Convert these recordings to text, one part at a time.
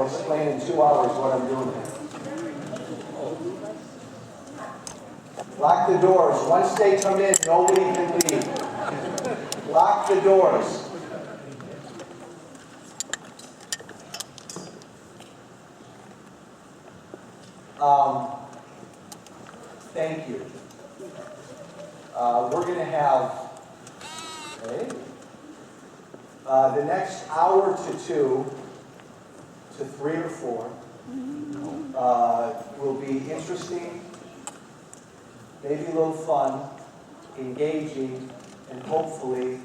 I'll explain in 2 hours what I'm doing here. Lock the doors. Once they come in, nobody can leave. Lock the doors. Thank you. We're going to have the next hour to 2 to 3 or 4 will be interesting, maybe a little fun, engaging, and hopefully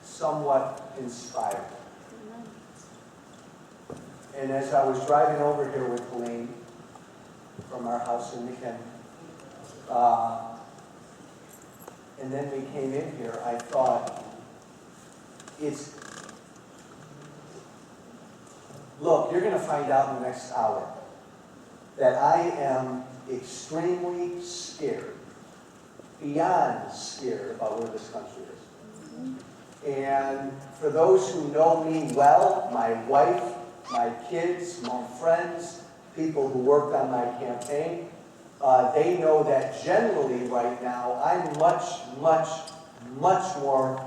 somewhat inspiring. And as I was driving over here with Helene from our house in McKinney, and then we came in here, I thought, look, you're going to find out in the next hour that I am extremely scared, beyond scared about where this country is. And for those who know me well, my wife, my kids, my friends, people who worked on my campaign, they know that generally right now I'm much more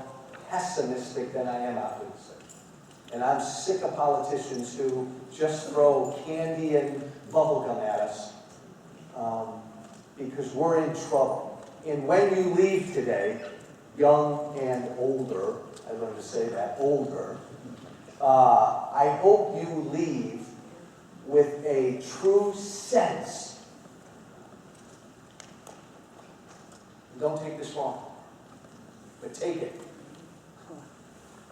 pessimistic than I am optimistic. And I'm sick of politicians who just throw candy and bubblegum at us because we're in trouble. And when you leave today, young and older, I learned to say that, older, I hope you leave with a true sense. Don't take this wrong, but take it.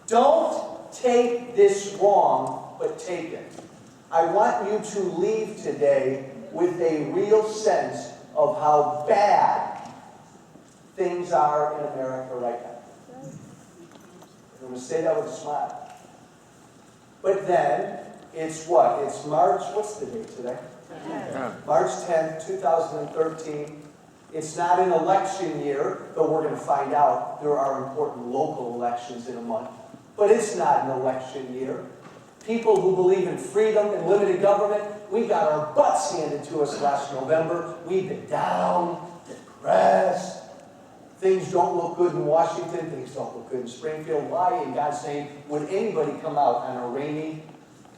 Don't take this wrong, but take it. I want you to leave today with a real sense of how bad things are in America right now. I'm going to say that with a smile. But then, it's what? It's March, what's the date today? March 10th, 2013. It's not an election year, though we're going to find out there are important local elections in a month. But it's not an election year. People who believe in freedom and limited government, we got our butts handed to us last November. We've been down, depressed. Things don't look good in Washington. Things don't look good in Springfield. Why, in God's name, would anybody come out on a rainy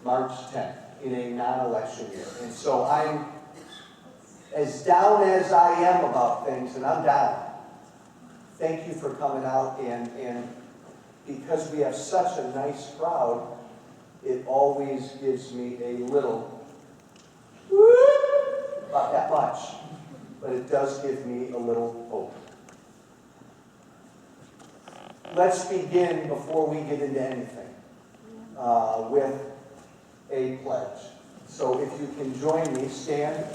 March 10th in a non-election year? And so I'm as down as I am about things, and I'm down. Thank you for coming out, and because we have such a nice crowd, it always gives me a little, not that much, but it does give me a little hope. Let's begin, before we get into anything, with a pledge. So if you can join me, stand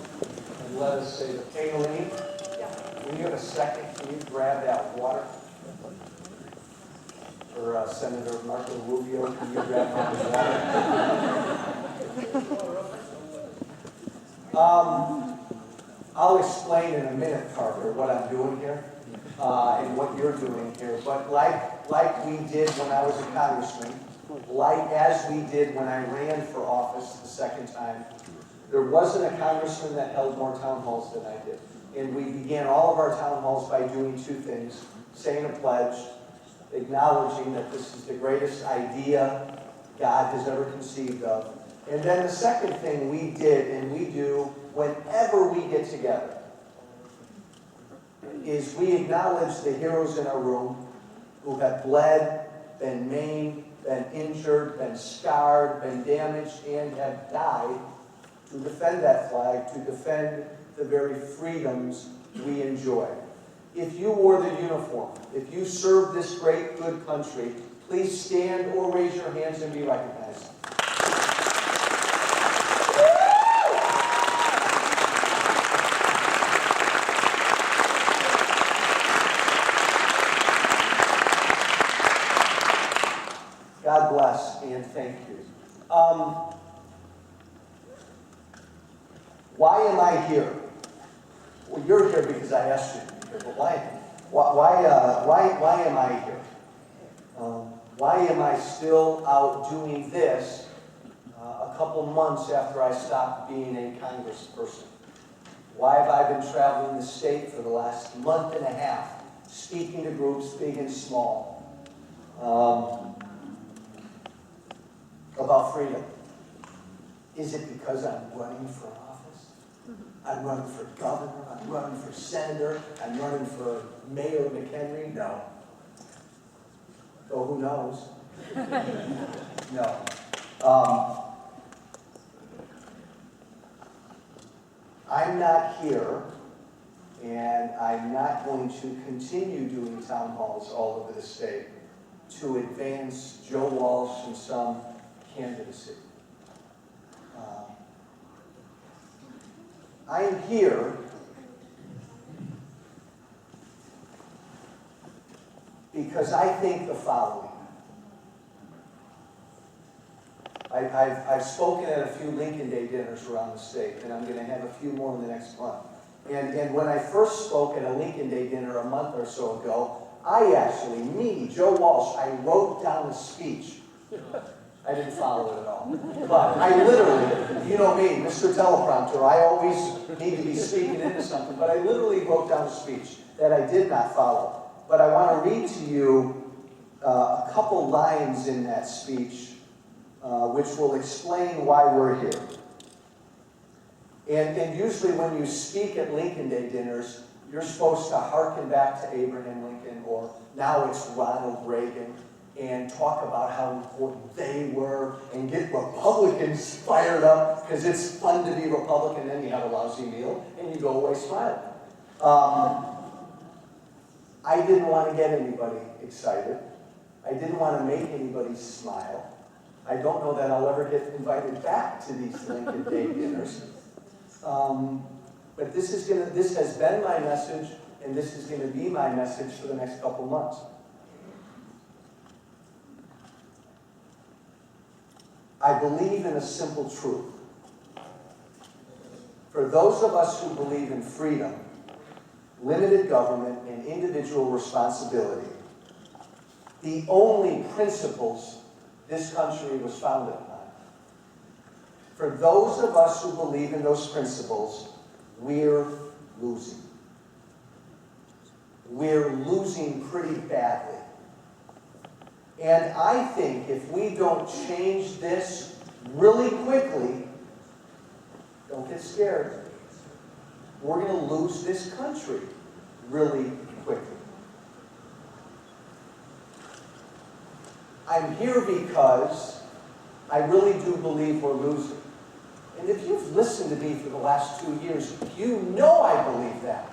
and let us say the Kayleen. When you have a second, can you grab that water? Or Senator Marco Rubio, can you grab that water? I'll explain in a minute, Carter, what I'm doing here and what you're doing here. But like we did when I was a congressman, as we did when I ran for office the second time, there wasn't a congressman that held more town halls than I did. And we began all of our town halls by doing two things: saying a pledge, acknowledging that this is the greatest idea God has ever conceived of. And then the second thing we did, and we do whenever we get together, is we acknowledge the heroes in our room who have bled, been maimed, been injured, been scarred, been damaged, and have died to defend that flag, to defend the very freedoms we enjoy. If you wore the uniform, if you served this great, good country, please stand or raise your hands and be recognized. God bless and thank you. Why am I here? Well, you're here because I asked you to be here, but why am I here? Why am I still out doing this a couple months after I stopped being a congressperson. Why have I been traveling the state for the last month and a half, speaking to groups big and small, about freedom? Is it because I'm running for office? I'm running for governor, I'm running for senator, I'm running for Mayor McHenry? No. Oh, who knows? No. I'm not here, and I'm not going to continue doing town halls all over the state to advance Joe Walsh in some candidacy. I'm here because I think the following. I've spoken at a few Lincoln Day dinners around the state, and I'm going to have a few more in the next month. And when I first spoke at a Lincoln Day dinner a month or so ago, Joe Walsh, I wrote down a speech. I didn't follow it at all. But I literally, you know me, Mr. Teleprompter, I always need to be speaking into something, but I literally wrote down a speech that I did not follow. But I want to read to you a couple lines in that speech which will explain why we're here. And usually when you speak at Lincoln Day dinners, you're supposed to hearken back to Abraham Lincoln, or now it's Ronald Reagan, and talk about how important they were and get Republicans fired up because it's fun to be Republican. Then you have a lousy meal and you go away smiling. I didn't want to get anybody excited. I didn't want to make anybody smile. I don't know that I'll ever get invited back to these Lincoln Day dinners. But this has been my message, and this is going to be my message for the next couple months. I believe in a simple truth. For those of us who believe in freedom, limited government, and individual responsibility, the only principles this country was founded upon. For those of us who believe in those principles, we're losing. We're losing pretty badly. And I think if we don't change this really quickly, don't get scared, we're going to lose this country really quickly. I'm here because I really do believe we're losing. And if you've listened to me for the last 2 years, you know I believe that.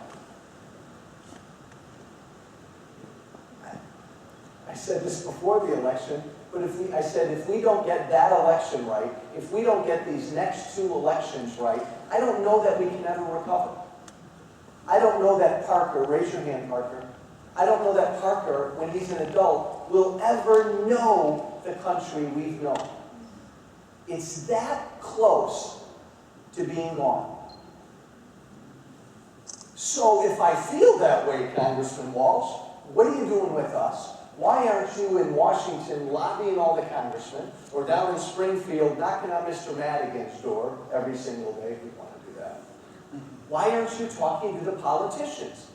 I said this before the election, but I said if we don't get that election right, if we don't get these next 2 elections right, I don't know that we can ever recover. I don't know that Parker, raise your hand, Parker, I don't know that Parker, when he's an adult, will ever know the country we've known. It's that close to being gone. So if I feel that way, Congressman Walsh, what are you doing with us? Why aren't you in Washington lobbying all the congressmen, or down in Springfield knocking on Mr. Madigan's door every single day if we want to do that? Why aren't you talking to the politicians?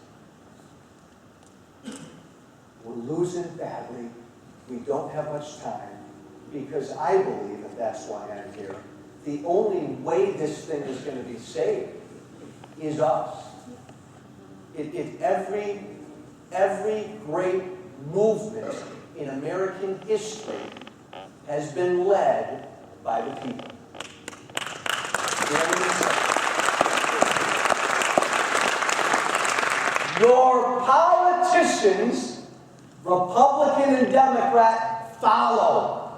We're losing badly. We don't have much time, because I believe, and that's why I'm here, the only way this thing is going to be saved is us. Every great movement in American history has been led by the people. Your politicians, Republican and Democrat, follow.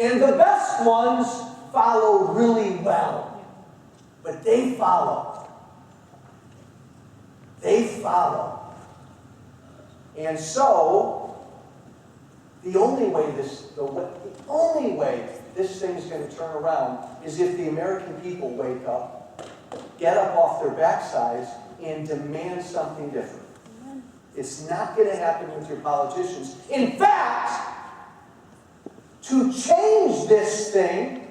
And the best ones follow really well. But they follow. They follow. And so, the only way this thing's going to turn around is if the American people wake up, get up off their backsides, and demand something different. It's not going to happen with your politicians. In fact, to change this thing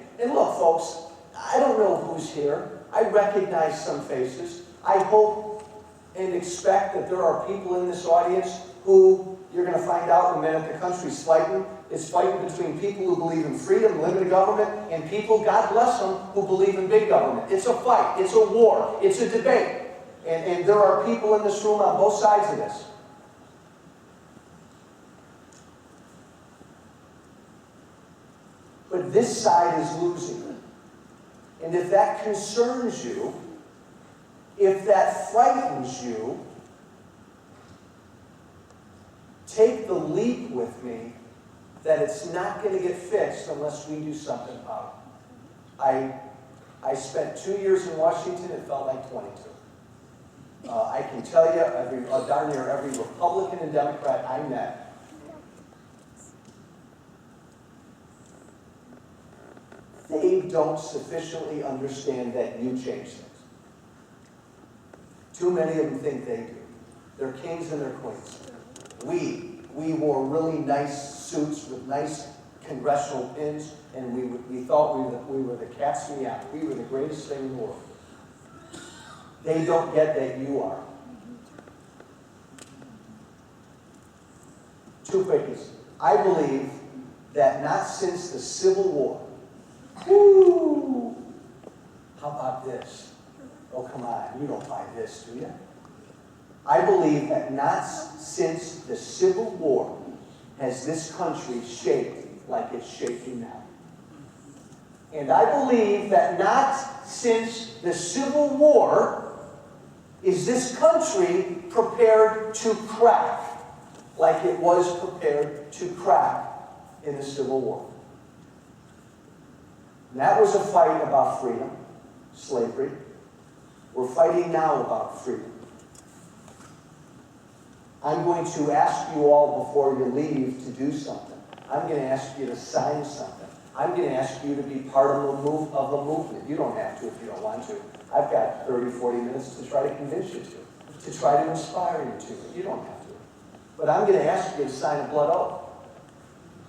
who's here. I recognize some faces. I hope and expect that there are people in this audience who, you're going to find out in a minute, the country's fighting. It's fighting between people who believe in freedom, limited government, and people, God bless them, who believe in big government. It's a fight. It's a war. It's a debate. And there are people in this room on both sides of this. But this side is losing. And if that concerns you, if that frightens you, take the leap with me that it's not going to get fixed unless we do something about it. I spent 2 years in Washington. It felt like 22. I can tell you, darn near every Republican and Democrat I met, they don't sufficiently understand that you change things. Too many of them think they do. They're kings and they're queens. We wore really nice suits with nice congressional pins, and we thought we were the cat's meow. We were the greatest thing in the world. They don't get that you are. Two quickies. I believe that not since the Civil War. Woo! How about this? Oh, come on. You don't buy this, do you? I believe that not since the Civil War has this country shaped like it's shaking now. And I believe that not since the Civil War is this country prepared to crack like it was prepared to crack in the Civil War. And that was a fight about freedom, slavery. We're fighting now about freedom. I'm going to ask you all before you leave to do something. I'm going to ask you to sign something. I'm going to ask you to be part of a movement. You don't have to if you don't want to. I've got 30, 40 minutes to try to convince you to try to inspire you to. You don't have to. But I'm going to ask you to sign a blood oath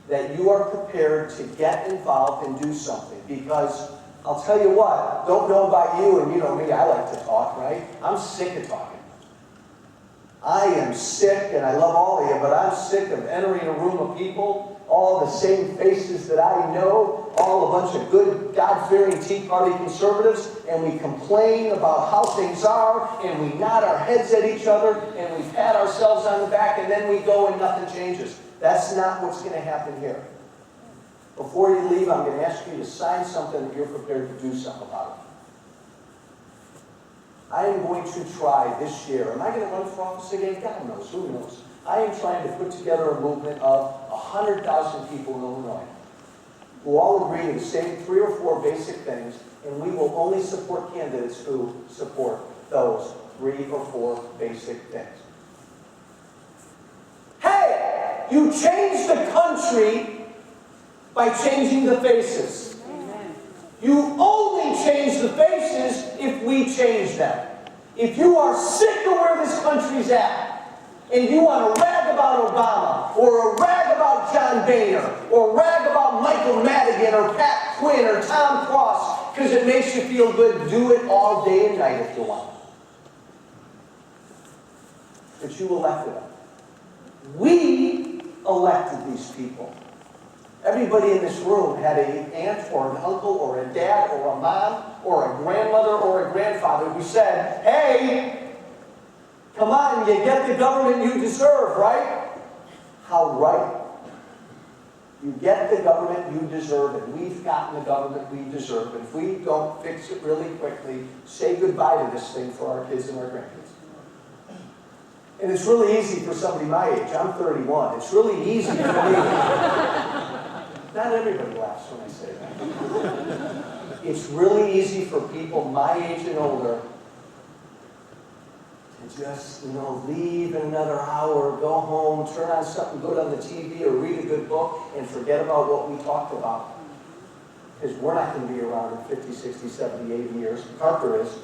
that you are prepared to get involved and do something. Because I'll tell you what, don't know about you, and you know me, I like to talk, right? I'm sick of talking. I am sick, and I love all of you, but I'm sick of entering a room of people, all the same faces that I know, all a bunch of good, God-fearing Tea Party conservatives, and we complain about how things are, and we nod our heads at each other, and we pat ourselves on the back, and then we go and nothing changes. That's not what's going to happen here. Before you leave, I'm going to ask you to sign something that you're prepared to do something about it. I am going to try this year. Am I going to run for office again? God knows. Who knows? I am trying to put together a movement of 100,000 people in Illinois who all agree to the same 3 or 4 basic things, and we will only support candidates who support those 3 or 4 basic things. Hey! You change the country by changing the faces. You only change the faces if we change them. If you are sick of where this country's at, and you want to rag about Obama, or rag about John Boehner, or rag about Michael Madigan, or Pat Quinn, or Tom Cross, because it makes you feel good, do it all day and night if you want. But you elected them. We elected these people. Everybody in this room had an aunt or an uncle or a dad or a mom or a grandmother or a grandfather who said, hey, come on, you get the government you deserve, right? How right. You get the government you deserve, and we've gotten the government we deserve. And if we don't fix it really quickly, say goodbye to this thing for our kids and our grandkids. And it's really easy for somebody my age. I'm 31. It's really easy for me. Not everybody laughs when I say that. It's really easy for people my age and older to just, leave in another hour, go home, turn on something good on the TV, or read a good book, and forget about what we talked about. Because we're not going to be around in 50, 60, 70, 80 years. Parker is.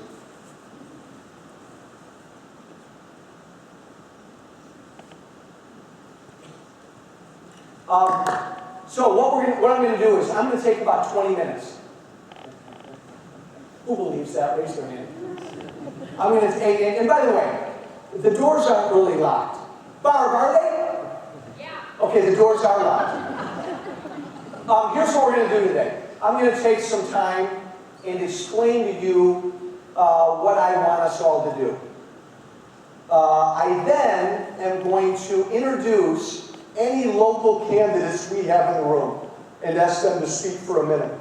So what I'm going to do is I'm going to take about 20 minutes. Who believes that? Raise their hand. I'm going to take it. And by the way, the doors aren't really locked. Barb, are they? Yeah. Okay, the doors are locked. Here's what we're going to do today. I'm going to take some time and explain to you what I want us all to do. I then am going to introduce any local candidates we have in the room and ask them to speak for a minute.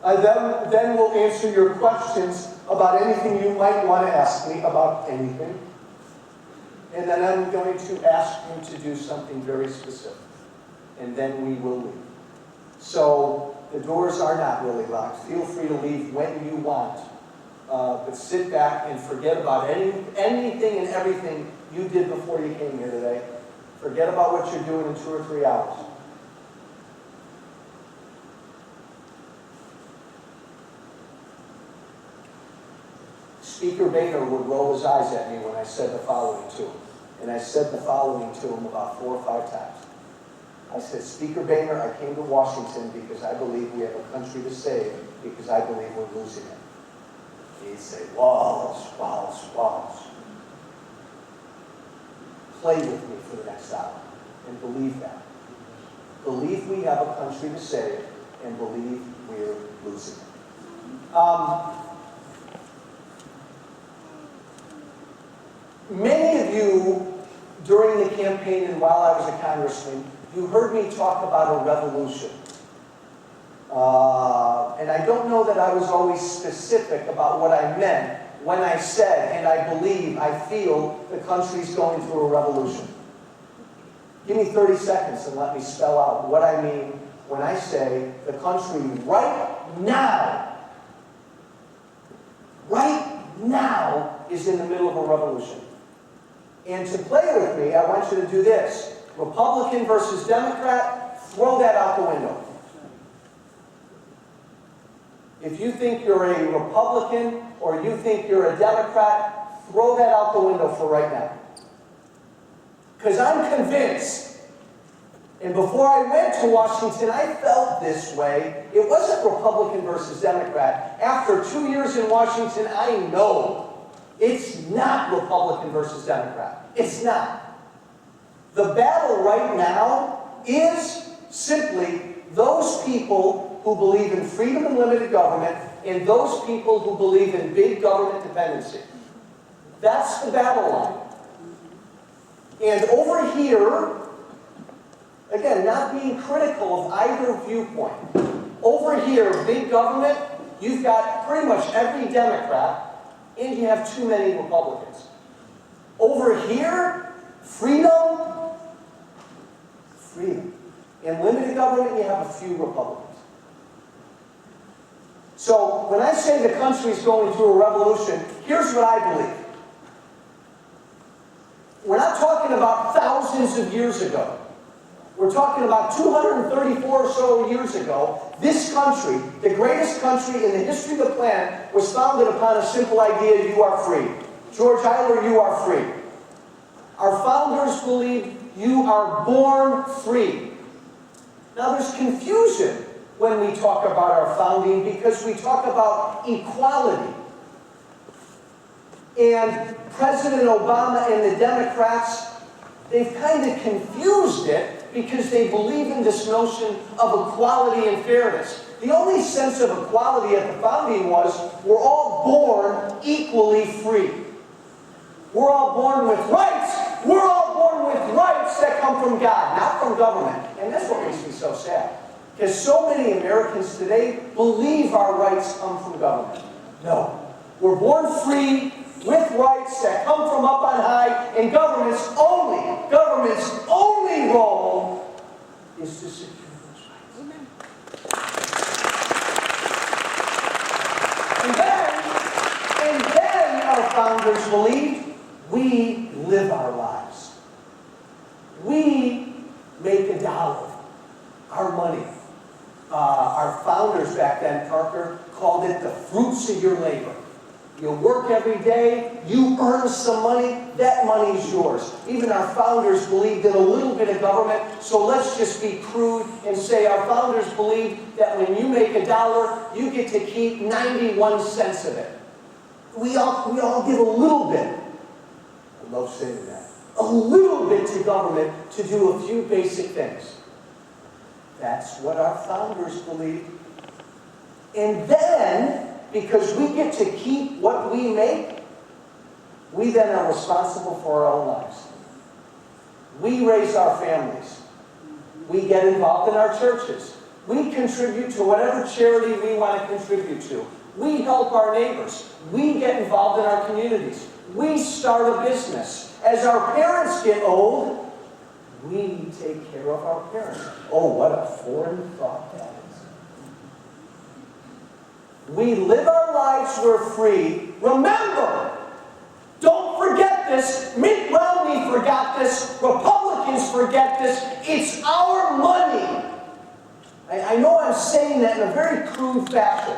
Then we'll answer your questions about anything you might want to ask me about anything. And then I'm going to ask you to do something very specific. And then we will leave. So the doors are not really locked. Feel free to leave when you want. But sit back and forget about anything and everything you did before you came here today. Forget about what you're doing in 2 or 3 hours. Speaker Boehner would roll his eyes at me when I said the following to him. And I said the following to him about 4 or 5 times. I said, Speaker Boehner, I came to Washington because I believe we have a country to save, because I believe we're losing it. And he'd say, Walsh, Walsh, Walsh. Play with me for the next hour and believe that. Believe we have a country to save and believe we're losing it. Many of you, during the campaign and while I was a congressman, you heard me talk about a revolution. And I don't know that I was always specific about what I meant when I said, and I believe, I feel, the country's going through a revolution. Give me 30 seconds and let me spell out what I mean when I say the country right now is in the middle of a revolution. And to play with me, I want you to do this. Republican versus Democrat, throw that out the window. If you think you're a Republican or you think you're a Democrat, throw that out the window for right now. Because I'm convinced, and before I went to Washington, I felt this way. It wasn't Republican versus Democrat. After 2 years in Washington, I know it's not Republican versus Democrat. It's not. The battle right now is simply those people who believe in freedom and limited government and those people who believe in big government dependency. That's the battle line. And over here, again, not being critical of either viewpoint, over here, big government, you've got pretty much every Democrat, and you have too many Republicans. Over here, freedom. In limited government, you have a few Republicans. So when I say the country's going through a revolution, here's what I believe. We're not talking about thousands of years ago. We're talking about 234 or so years ago. This country, the greatest country in the history of the planet, was founded upon a simple idea: you are free. George Eiler, you are free. Our founders believed you are born free. Now there's confusion when we talk about our founding because we talk about equality. And President Obama and the Democrats, they've kind of confused it because they believe in this notion of equality and fairness. The only sense of equality at the founding was we're all born equally free. We're all born with rights. We're all born with rights that come from God, not from government. And that's what makes me so sad. Because so many Americans today believe our rights come from government. No. We're born free with rights that come from up on high, and government's only role is to secure those rights. Amen. And then our founders believed we live our lives. We make a dollar, our money. Our founders back then, Parker, called it the fruits of your labor. You work every day, you earn some money, that money's yours. Even our founders believed in a little bit of government, so let's just be crude and say our founders believed that when you make $1, you get to keep 91 cents of it. We all give a little bit. I love saying that. A little bit to government to do a few basic things. That's what our founders believed. And then, because we get to keep what we make, we then are responsible for our own lives. We raise our families. We get involved in our churches. We contribute to whatever charity we want to contribute to. We help our neighbors. We get involved in our communities. We start a business. As our parents get old, we take care of our parents. Oh, what a foreign thought that is. We live our lives, we're free. Remember, don't forget this. Mitt Romney forgot this. Republicans forget this. It's our money. I know I'm saying that in a very crude fashion,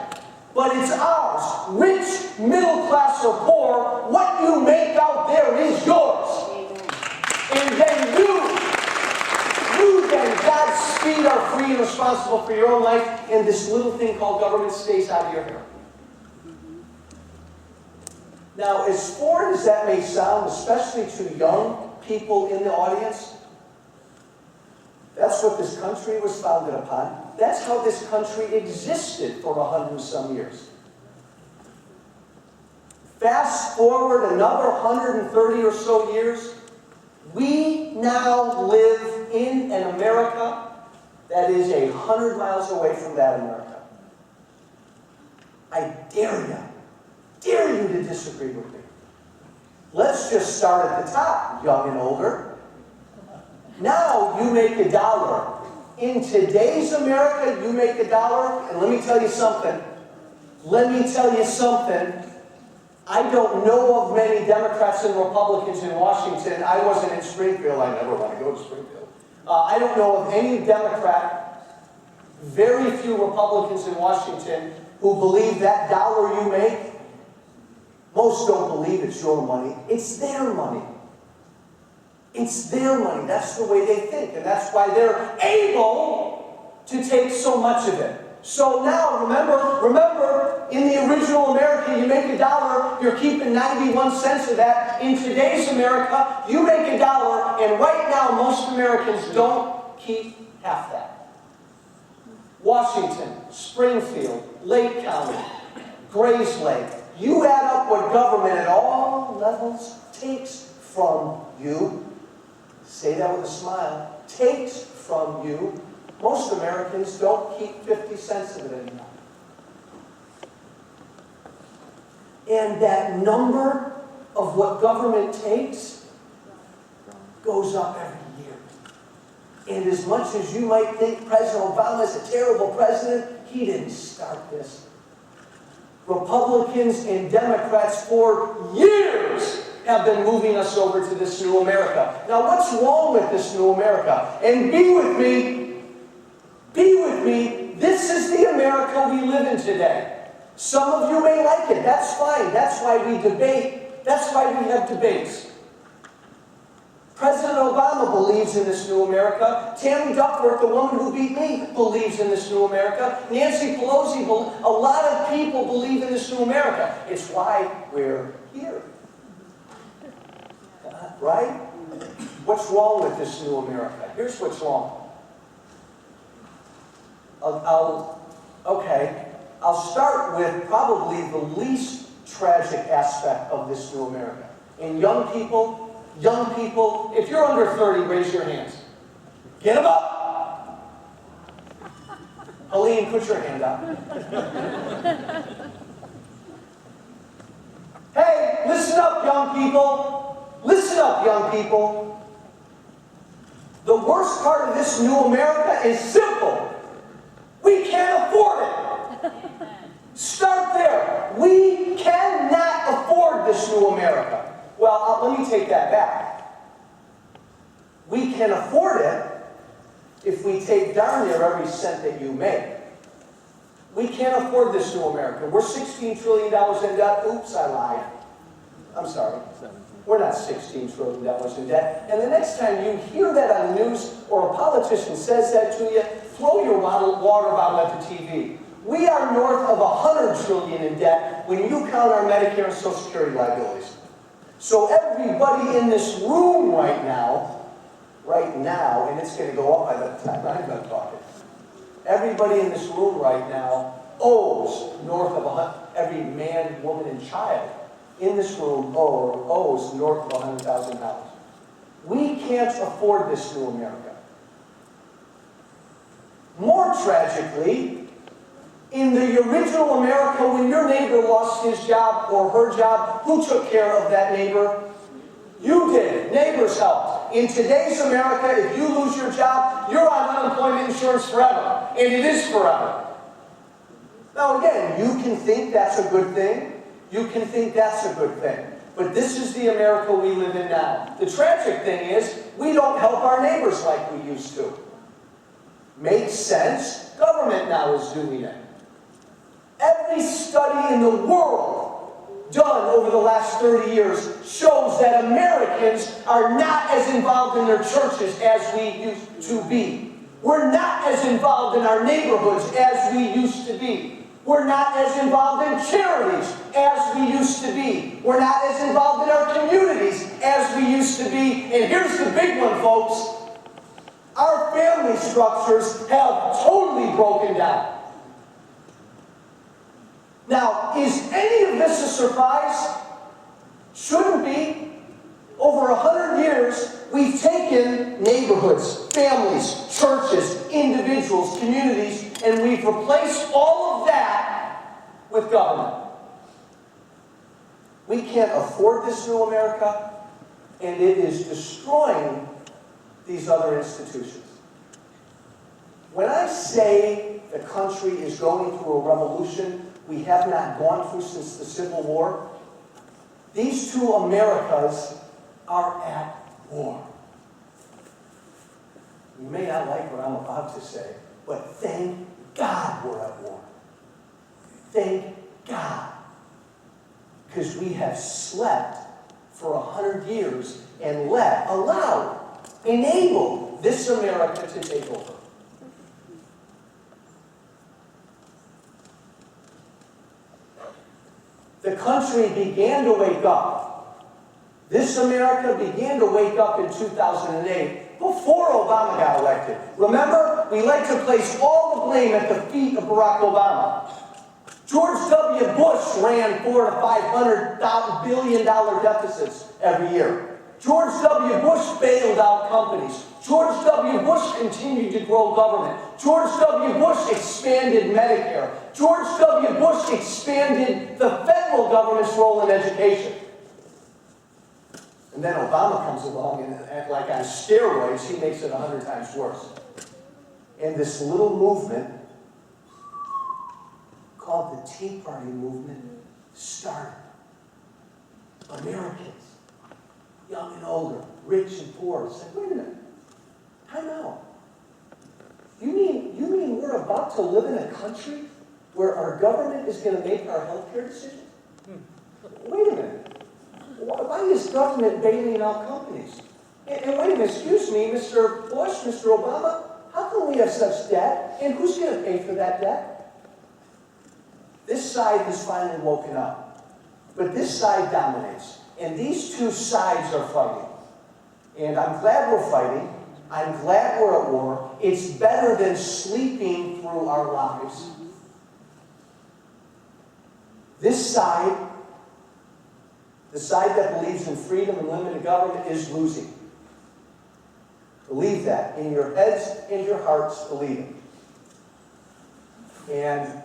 but it's ours. Rich, middle class, or poor, what you make out there is yours. And then you then, Godspeed, are free and responsible for your own life, and this little thing called government stays out of your hair. Now, as foreign as that may sound, especially to young people in the audience, that's what this country was founded upon. That's how this country existed for 100-some years. Fast forward another 130 or so years, we now live in an America that is 100 miles away from that America. I dare you to disagree with me. Let's just start at the top, young and older. Now you make $1. In today's America, you make $1, and let me tell you something. I don't know of many Democrats and Republicans in Washington. I wasn't in Springfield. I never want to go to Springfield. I don't know of any Democrat, very few Republicans in Washington who believe that dollar you make, most don't believe it's your money. It's their money. It's their money. That's the way they think. And that's why they're able to take so much of it. So now, remember, in the original America, you make $1, you're keeping 91 cents of that. In today's America, you make $1, and right now, most Americans don't keep half that. Washington, Springfield, Lake County, Grayslake, you add up what government at all levels takes from you. Say that with a smile. Takes from you. Most Americans don't keep 50 cents of it anymore. And that number of what government takes goes up every year. And as much as you might think President Obama is a terrible president, he didn't start this. Republicans and Democrats for years have been moving us over to this new America. Now, what's wrong with this new America? And be with me, this is the America we live in today. Some of you may like it, that's fine. That's why we debate. That's why we have debates. President Obama believes in this new America. Tammy Duckworth, the woman who beat me, believes in this new America. Nancy Pelosi, a lot of people believe in this new America. It's why we're here. Right? What's wrong with this new America? Here's what's wrong. I'll start with probably the least tragic aspect of this new America. And young people, if you're under 30, raise your hands. Get them up! Helene, put your hand up. Hey, listen up, young people. Listen up, young people. The worst part of this new America is simple. We can't afford it. Start there. We cannot afford this new America. Well, let me take that back. We can afford it if we take darn near every cent that you make. We can't afford this new America. We're $16 trillion in debt. Oops, I lied. I'm sorry. We're not $16 trillion in debt. And the next time you hear that on the news or a politician says that to you, throw your water bottle at the TV. We are north of $100 trillion in debt when you count our Medicare and Social Security liabilities. So everybody in this room right now, and it's going to go up by the time I'm done talking, everybody in this room right now owes north of every man, woman, and child in this room owes north of $100,000. We can't afford this new America. More tragically, in the original America, when your neighbor lost his job or her job, who took care of that neighbor? You did. Neighbors helped. In today's America, if you lose your job, you're on unemployment insurance forever. And it is forever. Now again, you can think that's a good thing. You can think that's a good thing. But this is the America we live in now. The tragic thing is, we don't help our neighbors like we used to. Makes sense. Government now is doing it. Every study in the world done over the last 30 years shows that Americans are not as involved in their churches as we used to be. We're not as involved in our neighborhoods as we used to be. We're not as involved in charities as we used to be. We're not as involved in our communities as we used to be. And here's the big one, folks. Our family structures have totally broken down. Now, is any of this a surprise? Shouldn't be. Over 100 years, we've taken neighborhoods, families, churches, individuals, communities, and we've replaced all of that with government. We can't afford this new America, and it is destroying these other institutions. When I say the country is going through a revolution we have not gone through since the Civil War, these two Americas are at war. You may not like what I'm about to say, but thank God we're at war. Thank God. Because we have slept for 100 years and enabled this America to take over. The country began to wake up. This America began to wake up in 2008 before Obama got elected. Remember, we like to place all the blame at the feet of Barack Obama. George W. Bush ran $400 to $500 billion deficits every year. George W. Bush bailed out companies. George W. Bush continued to grow government. George W. Bush expanded Medicare. George W. Bush expanded the federal government's role in education. And then Obama comes along and like on steroids, he makes it 100 times worse. And this little movement called the Tea Party movement started. Americans, young and older, rich and poor, said, wait a minute, time out. You mean we're about to live in a country where our government is going to make our health care decisions? Wait a minute. Why is government bailing out companies? And wait a minute, excuse me, Mr. Bush, Mr. Obama, how can we have such debt? And who's going to pay for that debt? This side has finally woken up. But this side dominates. And these two sides are fighting. And I'm glad we're fighting. I'm glad we're at war. It's better than sleeping through our lives. This side, the side that believes in freedom and limited government, is losing. Believe that. In your heads and your hearts, believe it. And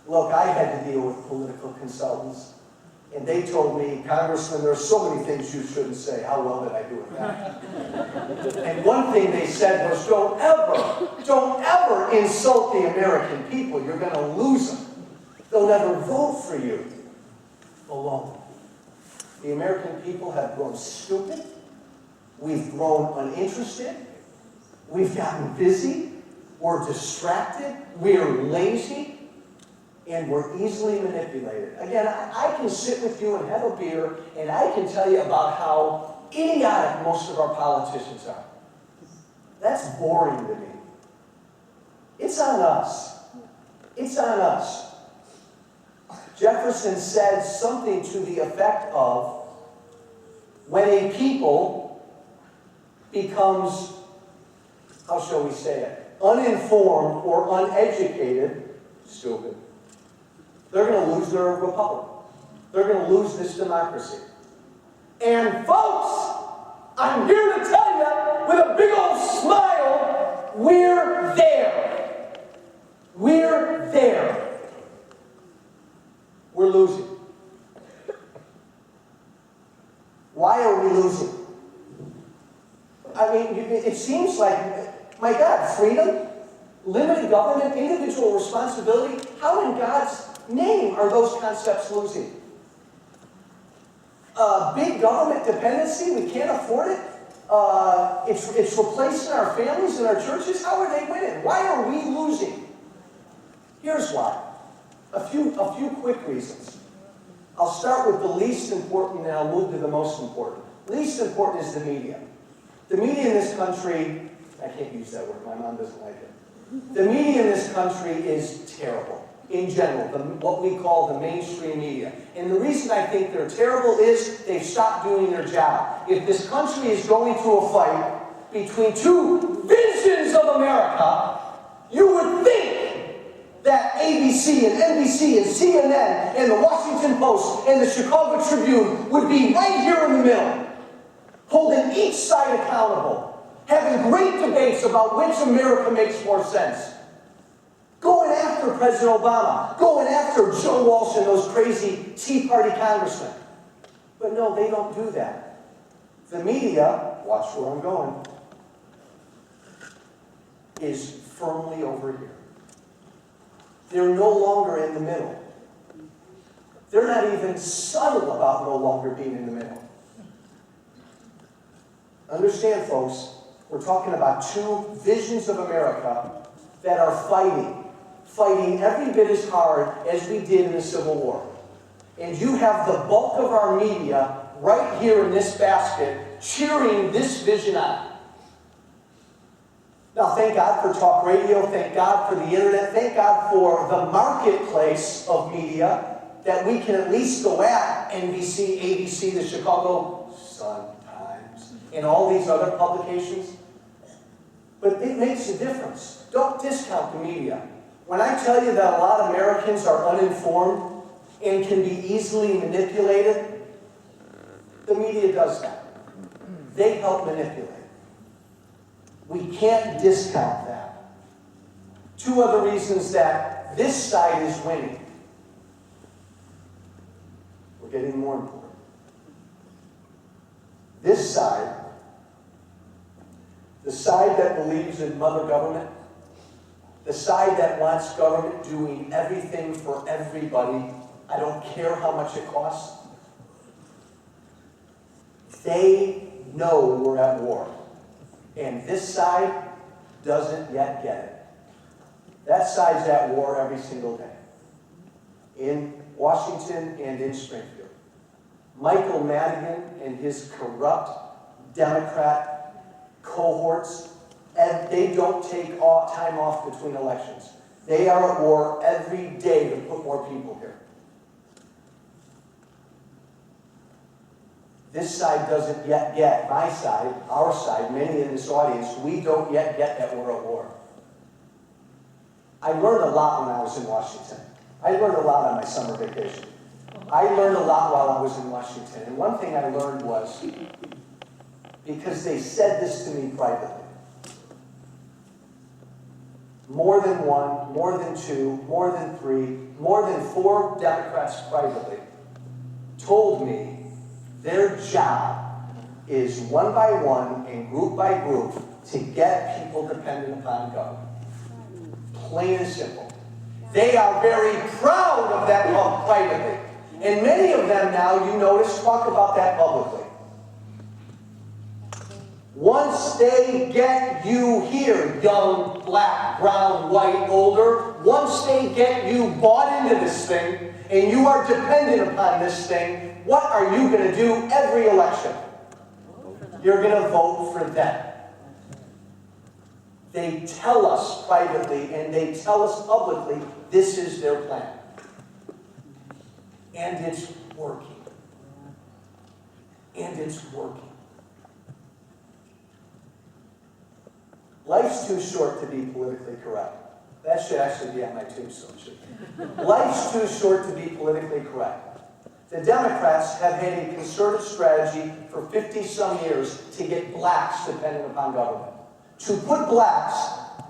look, I had to deal with political consultants. And they told me, Congressman, there are so many things you shouldn't say. How well did I do with that? And one thing they said was, don't ever insult the American people. You're going to lose them. They'll never vote for you alone. The American people have grown stupid. We've grown uninterested. We've gotten busy. we're distracted, we're lazy, and we're easily manipulated. Again, I can sit with you and have a beer, and I can tell you about how idiotic most of our politicians are. That's boring to me. It's on us. It's on us. Jefferson said something to the effect of, when a people becomes, how shall we say it, uninformed or uneducated, stupid, they're going to lose their republic. They're going to lose this democracy. And folks, I'm here to tell you with a big old smile, we're there. We're there. We're losing. Why are we losing? I mean, it seems like, my God, freedom, limited government, individual responsibility, how in God's name are those concepts losing? Big government dependency, we can't afford it. It's replacing our families and our churches. How are they winning? Why are we losing? Here's why. A few quick reasons. I'll start with the least important and I'll move to the most important. Least important is the media. The media in this country, I can't use that word, my mom doesn't like it. The media in this country is terrible. In general, what we call the mainstream media. And the reason I think they're terrible is they've stopped doing their job. If this country is going through a fight between two visions of America, you would think that ABC and NBC and CNN and the Washington Post and the Chicago Tribune would be right here in the middle, holding each side accountable, having great debates about which America makes more sense. Going after President Obama, going after Joe Walsh and those crazy Tea Party congressmen. But no, they don't do that. The media, watch where I'm going, is firmly over here. They're no longer in the middle. They're not even subtle about no longer being in the middle. Understand, folks, we're talking about two visions of America that are fighting every bit as hard as we did in the Civil War. And you have the bulk of our media right here in this basket cheering this vision on. Now, thank God for talk radio, thank God for the internet, thank God for the marketplace of media that we can at least go at NBC, ABC, the Chicago Sun-Times, and all these other publications. But it makes a difference. Don't discount the media. When I tell you that a lot of Americans are uninformed and can be easily manipulated, the media does that. They help manipulate. We can't discount that. Two other reasons that this side is winning. We're getting more important. This side, the side that believes in mother government, the side that wants government doing everything for everybody, I don't care how much it costs, they know we're at war. And this side doesn't yet get it. That side's at war every single day. In Washington and in Springfield. Michael Madigan and his corrupt Democrat cohorts, and they don't take time off between elections. They are at war every day to put more people here. This side doesn't yet get, my side, our side, many in this audience, we don't yet get that we're at war. I learned a lot when I was in Washington. I learned a lot on my summer vacation. I learned a lot while I was in Washington. And one thing I learned was, because they said this to me privately, more than one, more than two, more than three, more than 4 Democrats privately told me their job is one by one and group by group to get people dependent upon government. Plain and simple. They are very proud of that privately. And many of them now, you notice, talk about that publicly. Once they get you here, young, black, brown, white, older, once they get you bought into this thing, and you are dependent upon this thing, what are you going to do every election? You're going to vote for them. They tell us privately and they tell us publicly this is their plan. And it's working. And it's working. Life's too short to be politically correct. That should actually be on my tombstone. Life's too short to be politically correct. The Democrats have had a concerted strategy for 50-some years to get blacks dependent upon government. To put blacks,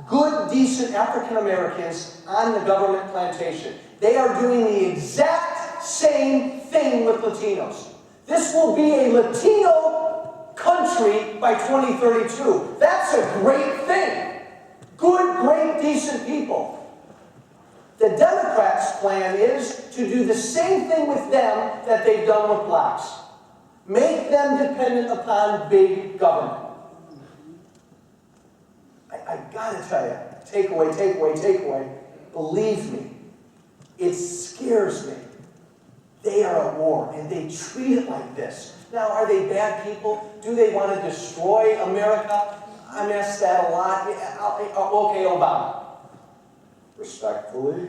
good, decent African Americans, on the government plantation. They are doing the exact same thing with Latinos. This will be a Latino country by 2032. That's a great thing. Good, great, decent people. The Democrats' plan is to do the same thing with them that they've done with blacks. Make them dependent upon big government. I gotta tell you, takeaway. Believe me, it scares me. They are at war, and they treat it like this. Now, are they bad people? Do they want to destroy America? I'm asked that a lot. Okay, Obama. Respectfully.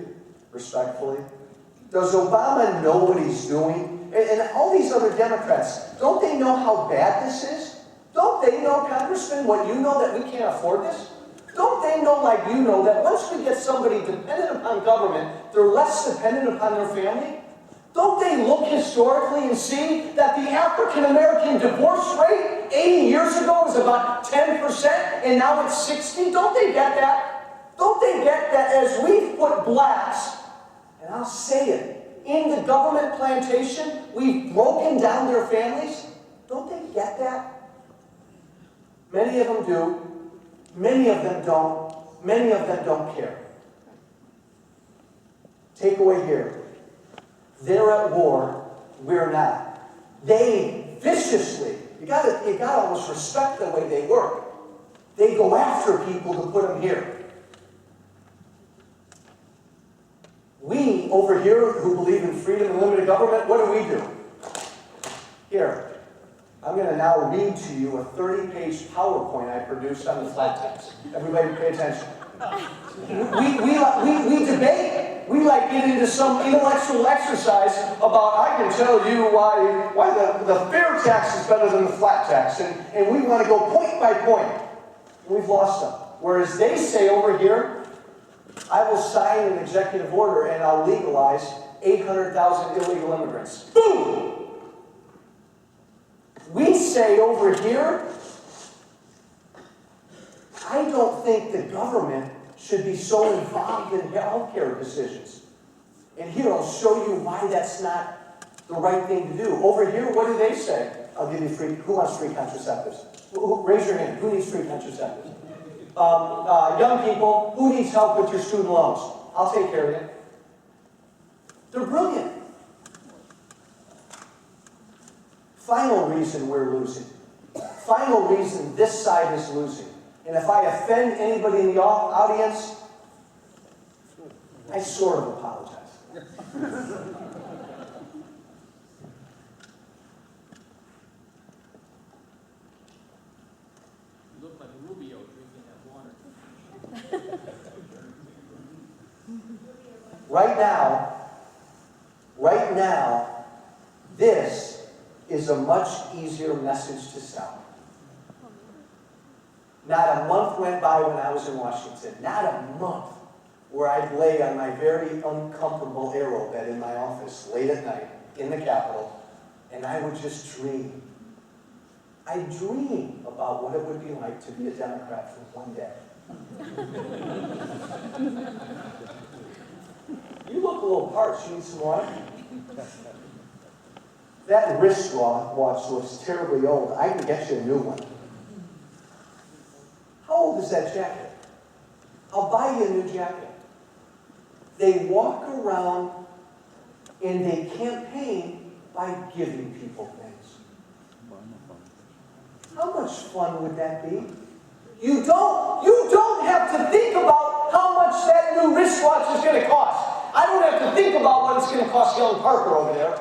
Does Obama know what he's doing? And all these other Democrats, don't they know how bad this is? Don't they know, Congressman, what you know, that we can't afford this? Don't they know, like you know, that once we get somebody dependent upon government, they're less dependent upon their family? Don't they look historically and see that the African-American divorce rate 80 years ago was about 10% and now it's 60%? Don't they get that? Don't they get that as we've put blacks, and I'll say it, in the government plantation, we've broken down their families? Don't they get that? Many of them do. Many of them don't. Many of them don't care. Takeaway here. They're at war. We're not. They viciously, you gotta almost respect the way they work. They go after people to put them here. We, over here, who believe in freedom and limited government, what do? Here. I'm going to now read to you a 30-page PowerPoint I produced on the flat tax. Everybody pay attention. We debate. We get into some intellectual exercise about, I can tell you why the fair tax is better than the flat tax. And we want to go point by point. We've lost them. Whereas they say over here, I will sign an executive order and I'll legalize 800,000 illegal immigrants. Boom! We say over here, I don't think the government should be so involved in healthcare decisions. And here, I'll show you why that's not the right thing to do. Over here, what do they say? I'll give you free. Who wants free contraceptives? Raise your hand. Who needs free contraceptives? Young people, who needs help with your student loans? I'll take care of you. They're brilliant. Final reason we're losing. Final reason this side is losing. And if I offend anybody in the audience, I sort of apologize. You look like Rubio drinking that water. Right now, this is a much easier message to sell. Not a month went by when I was in Washington. Not a month where I'd lay on my very uncomfortable arrow bed in my office late at night in the Capitol, and I would just dream. I'd dream about what it would be like to be a Democrat for one day. You look a little parched. You need some water? That wristwatch looks terribly old. I can get you a new one. How old is that jacket? I'll buy you a new jacket. They walk around and they campaign by giving people things. How much fun would that be? You don't have to think about how much that new wristwatch is going to cost. I don't have to think about what it's going to cost young Parker over there.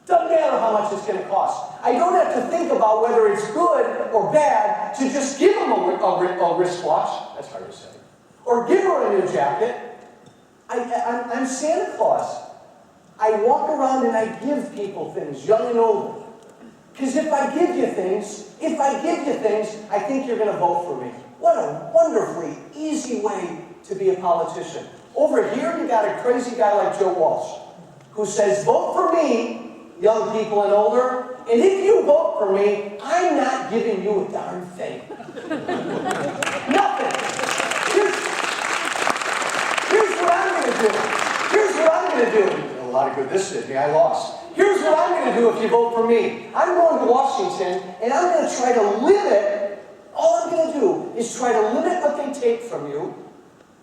Doesn't matter how much it's going to cost. I don't have to think about whether it's good or bad to just give him a wristwatch. That's hard to say. Or give her a new jacket. I'm Santa Claus. I walk around and I give people things, young and old. Because if I give you things, I think you're going to vote for me. What a wonderfully easy way to be a politician. Over here, you got a crazy guy like Joe Walsh, who says, vote for me, young people and older, and if you vote for me, I'm not giving you a darn thing. Nothing. Here's what I'm going to do. Here's what I'm going to do. A lot of good this did me. I lost. Here's what I'm going to do if you vote for me. I'm going to Washington, and I'm going to try to limit, all I'm going to do is try to limit what they take from you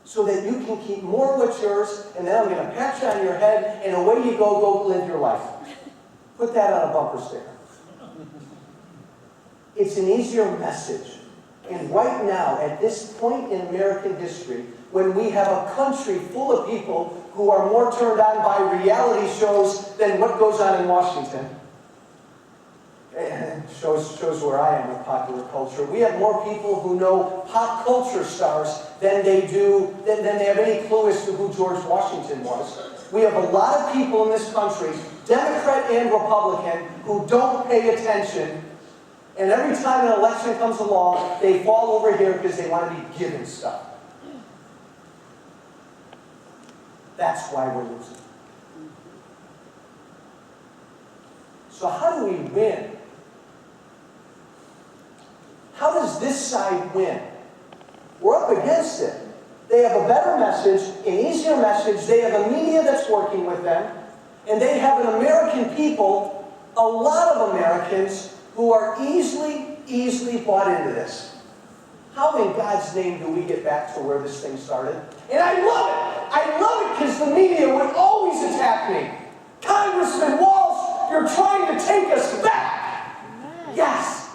so that you can keep more of what's yours, and then I'm going to pat you on your head, and away you go live your life. Put that on a bumper sticker. It's an easier message. And right now, at this point in American history, when we have a country full of people who are more turned on by reality shows than what goes on in Washington, and shows where I am with popular culture. We have more people who know pop culture stars than they have any clue as to who George Washington was. We have a lot of people in this country, Democrat and Republican, who don't pay attention. And every time an election comes along, they fall over here because they want to be given stuff. That's why we're losing. So how do we win? How does this side win? We're up against it. They have a better message, an easier message. They have a media that's working with them. And they have an American people, a lot of Americans, who are easily bought into this. How in God's name do we get back to where this thing started? And I love it. I love it because the media would always attack me. Congressman Walsh, you're trying to take us back. Yes.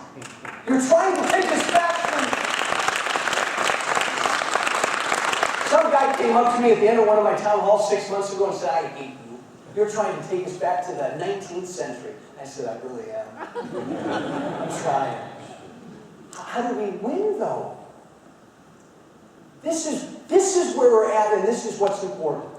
You're trying to take us back from... Some guy came up to me at the end of one of my town halls 6 months ago and said, I hate you. You're trying to take us back to the 19th century. I said, I really am. I'm trying. How do we win, though? This is where we're at, and this is what's important.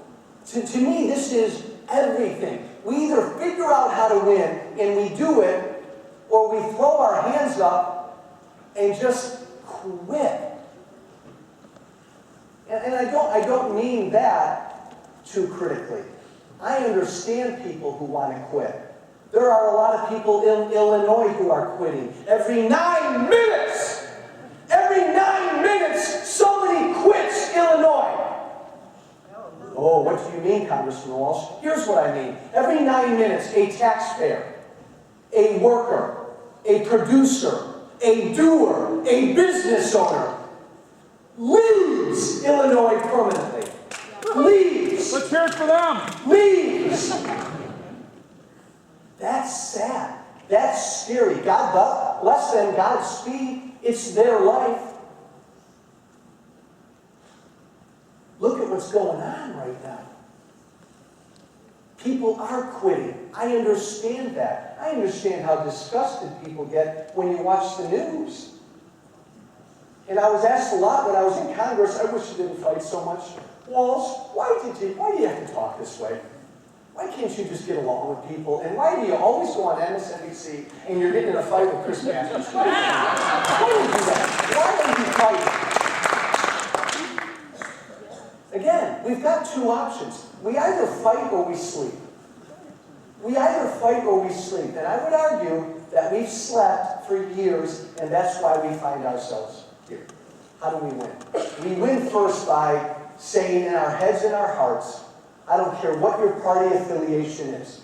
To me, this is everything. We either figure out how to win, and we do it, or we throw our hands up and just quit. And I don't mean that too critically. I understand people who want to quit. There are a lot of people in Illinois who are quitting. Every 9 minutes, somebody quits Illinois. Oh, what do you mean, Congressman Walsh? Here's what I mean. Every 9 minutes, a taxpayer, a worker, a producer, a doer, a business owner leaves Illinois permanently. Leaves. Let's hear it for them. Leaves. That's sad. That's scary. God bless them. Godspeed. It's their life. Look at what's going on right now. People are quitting. I understand that. I understand how disgusted people get when you watch the news. And I was asked a lot when I was in Congress, I wish you didn't fight so much. Walsh, why do you have to talk this way? Why can't you just get along with people? And why do you always go on MSNBC and you're getting in a fight with Chris Matthews? Why do you do that? Why do you fight? Again, we've got two options. We either fight or we sleep. We either fight or we sleep. And I would argue that we've slept for years, and that's why we find ourselves here. How do we win? We win first by saying in our heads and our hearts, I don't care what your party affiliation is.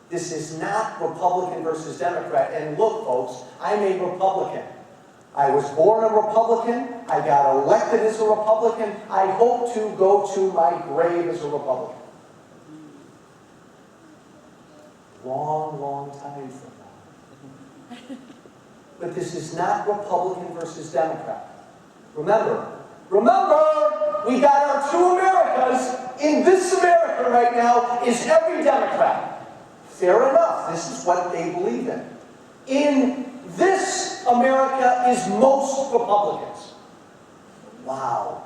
This is not Republican versus Democrat. And look, folks, I'm a Republican. I was born a Republican. I got elected as a Republican. I hope to go to my grave as a Republican. Long, long time from now. But this is not Republican versus Democrat. Remember, we got our two Americas. In this America right now is every Democrat. Fair enough, this is what they believe in. In this America is most Republicans. Wow,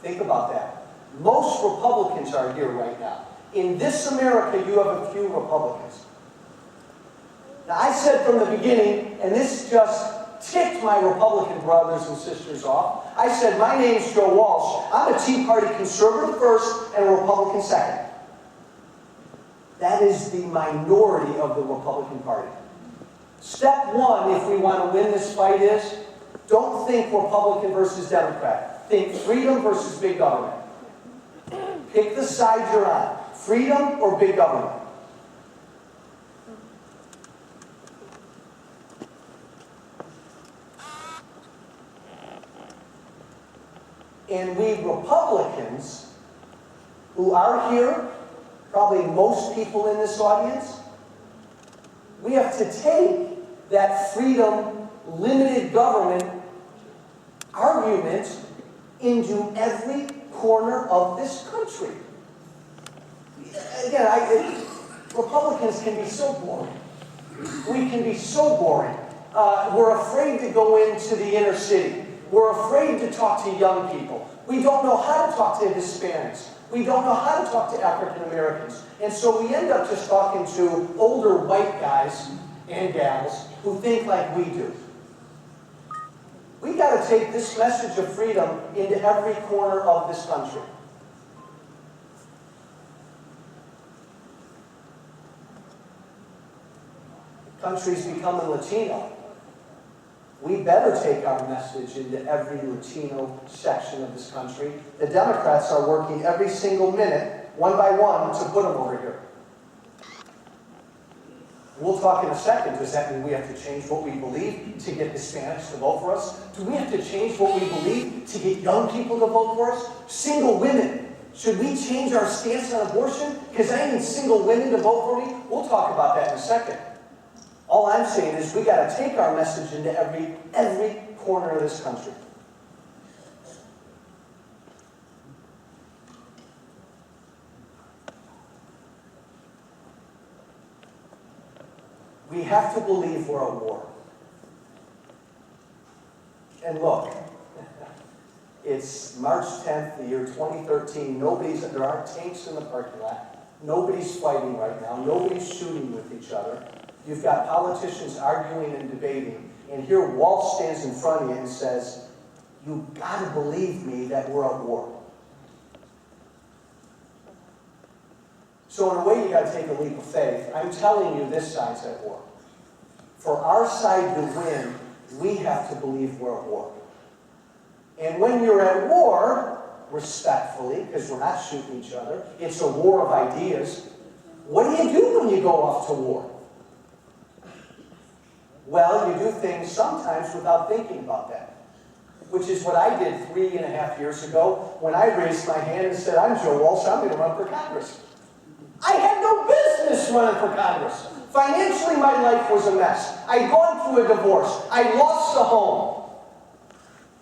think about that. Most Republicans are here right now. In this America, you have a few Republicans. Now, I said from the beginning, and this just ticked my Republican brothers and sisters off, I said, my name's Joe Walsh. I'm a Tea Party conservative first and a Republican second. That is the minority of the Republican Party. Step one, if we want to win this fight, is don't think Republican versus Democrat. Think freedom versus big government. Pick the side you're on. Freedom or big government. And we Republicans, who are here, probably most people in this audience, we have to take that freedom, limited government argument into every corner of this country. Again, Republicans can be so boring. We can be so boring. We're afraid to go into the inner city. We're afraid to talk to young people. We don't know how to talk to Hispanics. We don't know how to talk to African Americans. And so we end up just talking to older white guys and gals who think like we do. We got to take this message of freedom into every corner of this country. The country's becoming Latino. We better take our message into every Latino section of this country. The Democrats are working every single minute, one by one, to put them over here. We'll talk in a second. Does that mean we have to change what we believe to get Hispanics to vote for us? Do we have to change what we believe to get young people to vote for us? Single women. Should we change our stance on abortion? Because I need single women to vote for me? We'll talk about that in a second. All I'm saying is we got to take our message into every corner of this country. We have to believe we're at war. And look, it's March 10th, the year 2013. There aren't tanks in the parking lot. Nobody's fighting right now. Nobody's shooting with each other. You've got politicians arguing and debating, and here Walsh stands in front of you and says, "You've got to believe me that we're at war." So in a way, you got to take a leap of faith. I'm telling you, this side's at war. For our side to win, we have to believe we're at war. And when you're at war, respectfully, because we're not shooting each other, it's a war of ideas. What do you do when you go off to war? Well, you do things sometimes without thinking about that, which is what I did 3.5 years ago when I raised my hand and said, "I'm Joe Walsh, I'm going to run for Congress." I had no business running for Congress. Financially, my life was a mess. I'd gone through a divorce. I lost a home.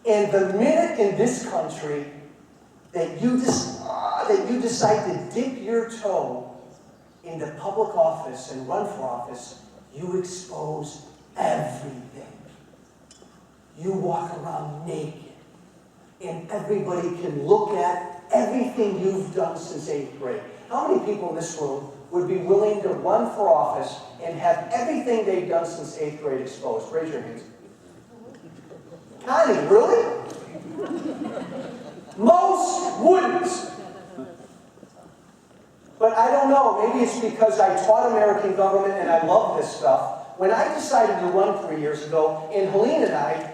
And the minute in this country that you decide to dip your toe into public office and run for office, you expose everything. You walk around naked, and everybody can look at everything you've done since 8th grade. How many people in this room would be willing to run for office and have everything they've done since 8th grade exposed? Raise your hands. Connie, really? Most wouldn't. But I don't know, maybe it's because I taught American government and I love this stuff. When I decided to run 3 years ago, and Helene and I,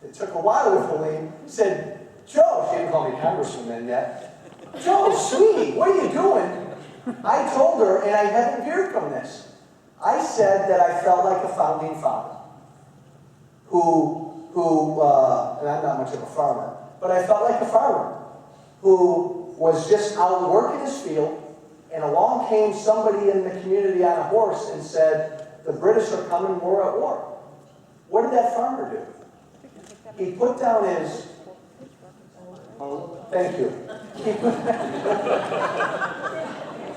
it took a while with Helene, said, "Joe," she didn't call me congressman then yet, "Joe, sweetie, what are you doing?" I told her, and I haven't veered from this, I said that I felt like a founding father and I'm not much of a farmer, but I felt like a farmer who was just out working his field, and along came somebody in the community on a horse and said, the British are coming, we're at war. What did that farmer do? He put down his, thank you.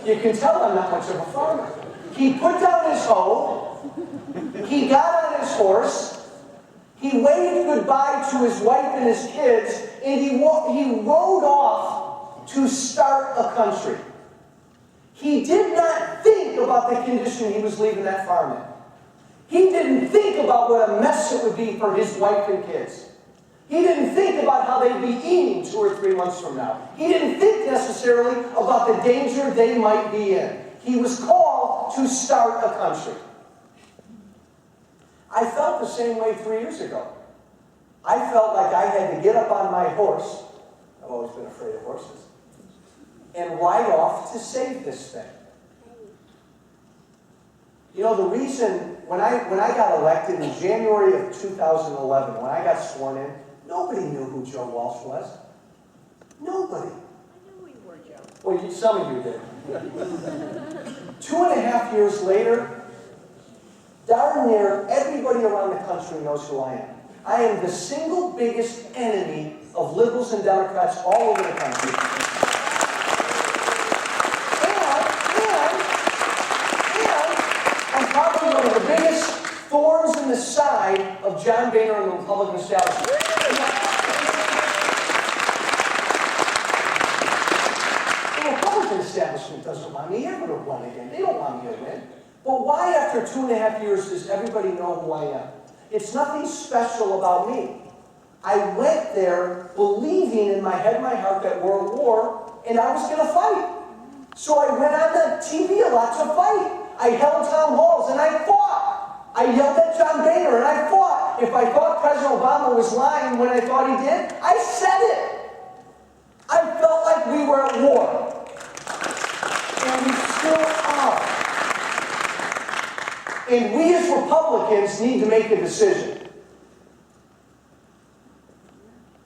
You can tell I'm not much of a farmer. He put down his hoe, he got on his horse, he waved goodbye to his wife and his kids, and he rode off to start a country. He did not think about the condition he was leaving that farm in. He didn't think about what a mess it would be for his wife and kids. He didn't think about how they'd be eating 2 or 3 months from now. He didn't think necessarily about the danger they might be in. He was called to start a country. I felt the same way 3 years ago. I felt like I had to get up on my horse. I've always been afraid of horses. And ride off to save this thing. You know, the reason, when I got elected in January of 2011, when I got sworn in, nobody knew who Joe Walsh was. Nobody. I knew who you were, Joe. Well, some of you did. 2.5 years later, darn near everybody around the country knows who I am. I am the single biggest enemy of liberals and Democrats all over the country. And I'm probably one of the biggest thorns in the side of John Boehner and the Republican establishment. The Republican establishment doesn't want me ever to run again. They don't want me to win. But why, after 2.5 years, does everybody know who I am? It's nothing special about me. I went there believing in my head and my heart that we're at war, and I was going to fight. So I went on the TV a lot to fight. I held town halls, and I fought. I yelled at John Boehner, and I fought. If I thought President Obama was lying when I thought he did, I said it. I felt like we were at war. And we still are. And we as Republicans need to make a decision.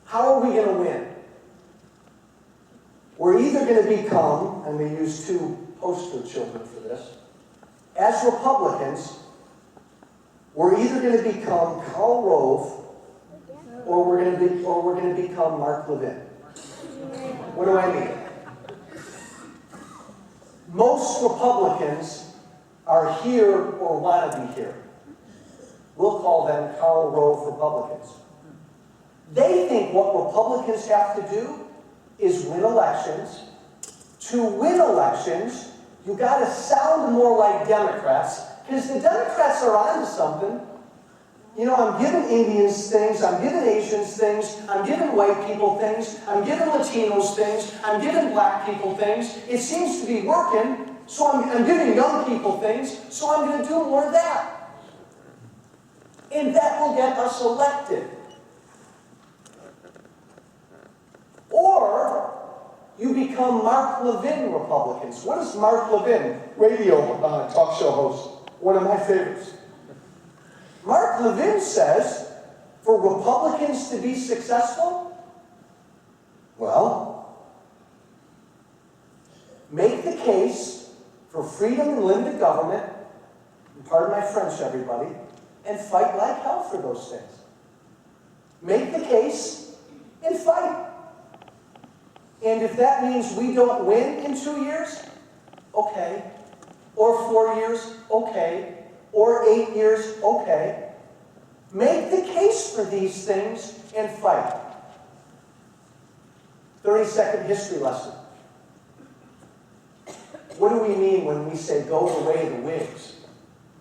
How are we going to win? We're either going to become, and we use 2 poster children for this, as Republicans, we're either going to become Karl Rove or we're going to become Mark Levin. What do I mean? Most Republicans are here or want to be here. We'll call them Karl Rove Republicans. They think what Republicans have to do is win elections. To win elections, you got to sound more like Democrats, because the Democrats are onto something. You know, I'm giving Indians things, I'm giving Asians things, I'm giving white people things, I'm giving Latinos things, I'm giving black people things. It seems to be working. So I'm giving young people things, so I'm going to do more of that. And that will get us elected. Or you become Mark Levin Republicans. What is Mark Levin? Radio talk show host. One of my favorites. Mark Levin says, for Republicans to be successful, well, make the case for freedom and limited government, and pardon my French, everybody, and fight like hell for those things. Make the case and fight. And if that means we don't win in 2 years, okay. Or 4 years, okay. Or 8 years, okay. Make the case for these things and fight. 30-second history lesson. What do we mean when we say go the way of the Whigs?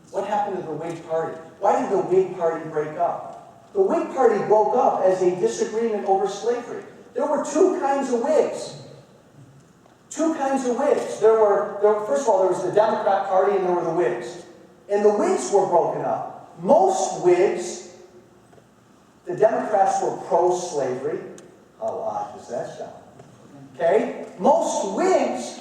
What happened to the Whig Party? Why did the Whig Party break up? The Whig Party broke up as a disagreement over slavery. There were 2 kinds of Whigs. 2 kinds of Whigs. First of all, there was the Democrat Party and there were the Whigs. And the Whigs were broken up. Most Whigs, the Democrats were pro-slavery. How odd does that sound? Okay? Most Whigs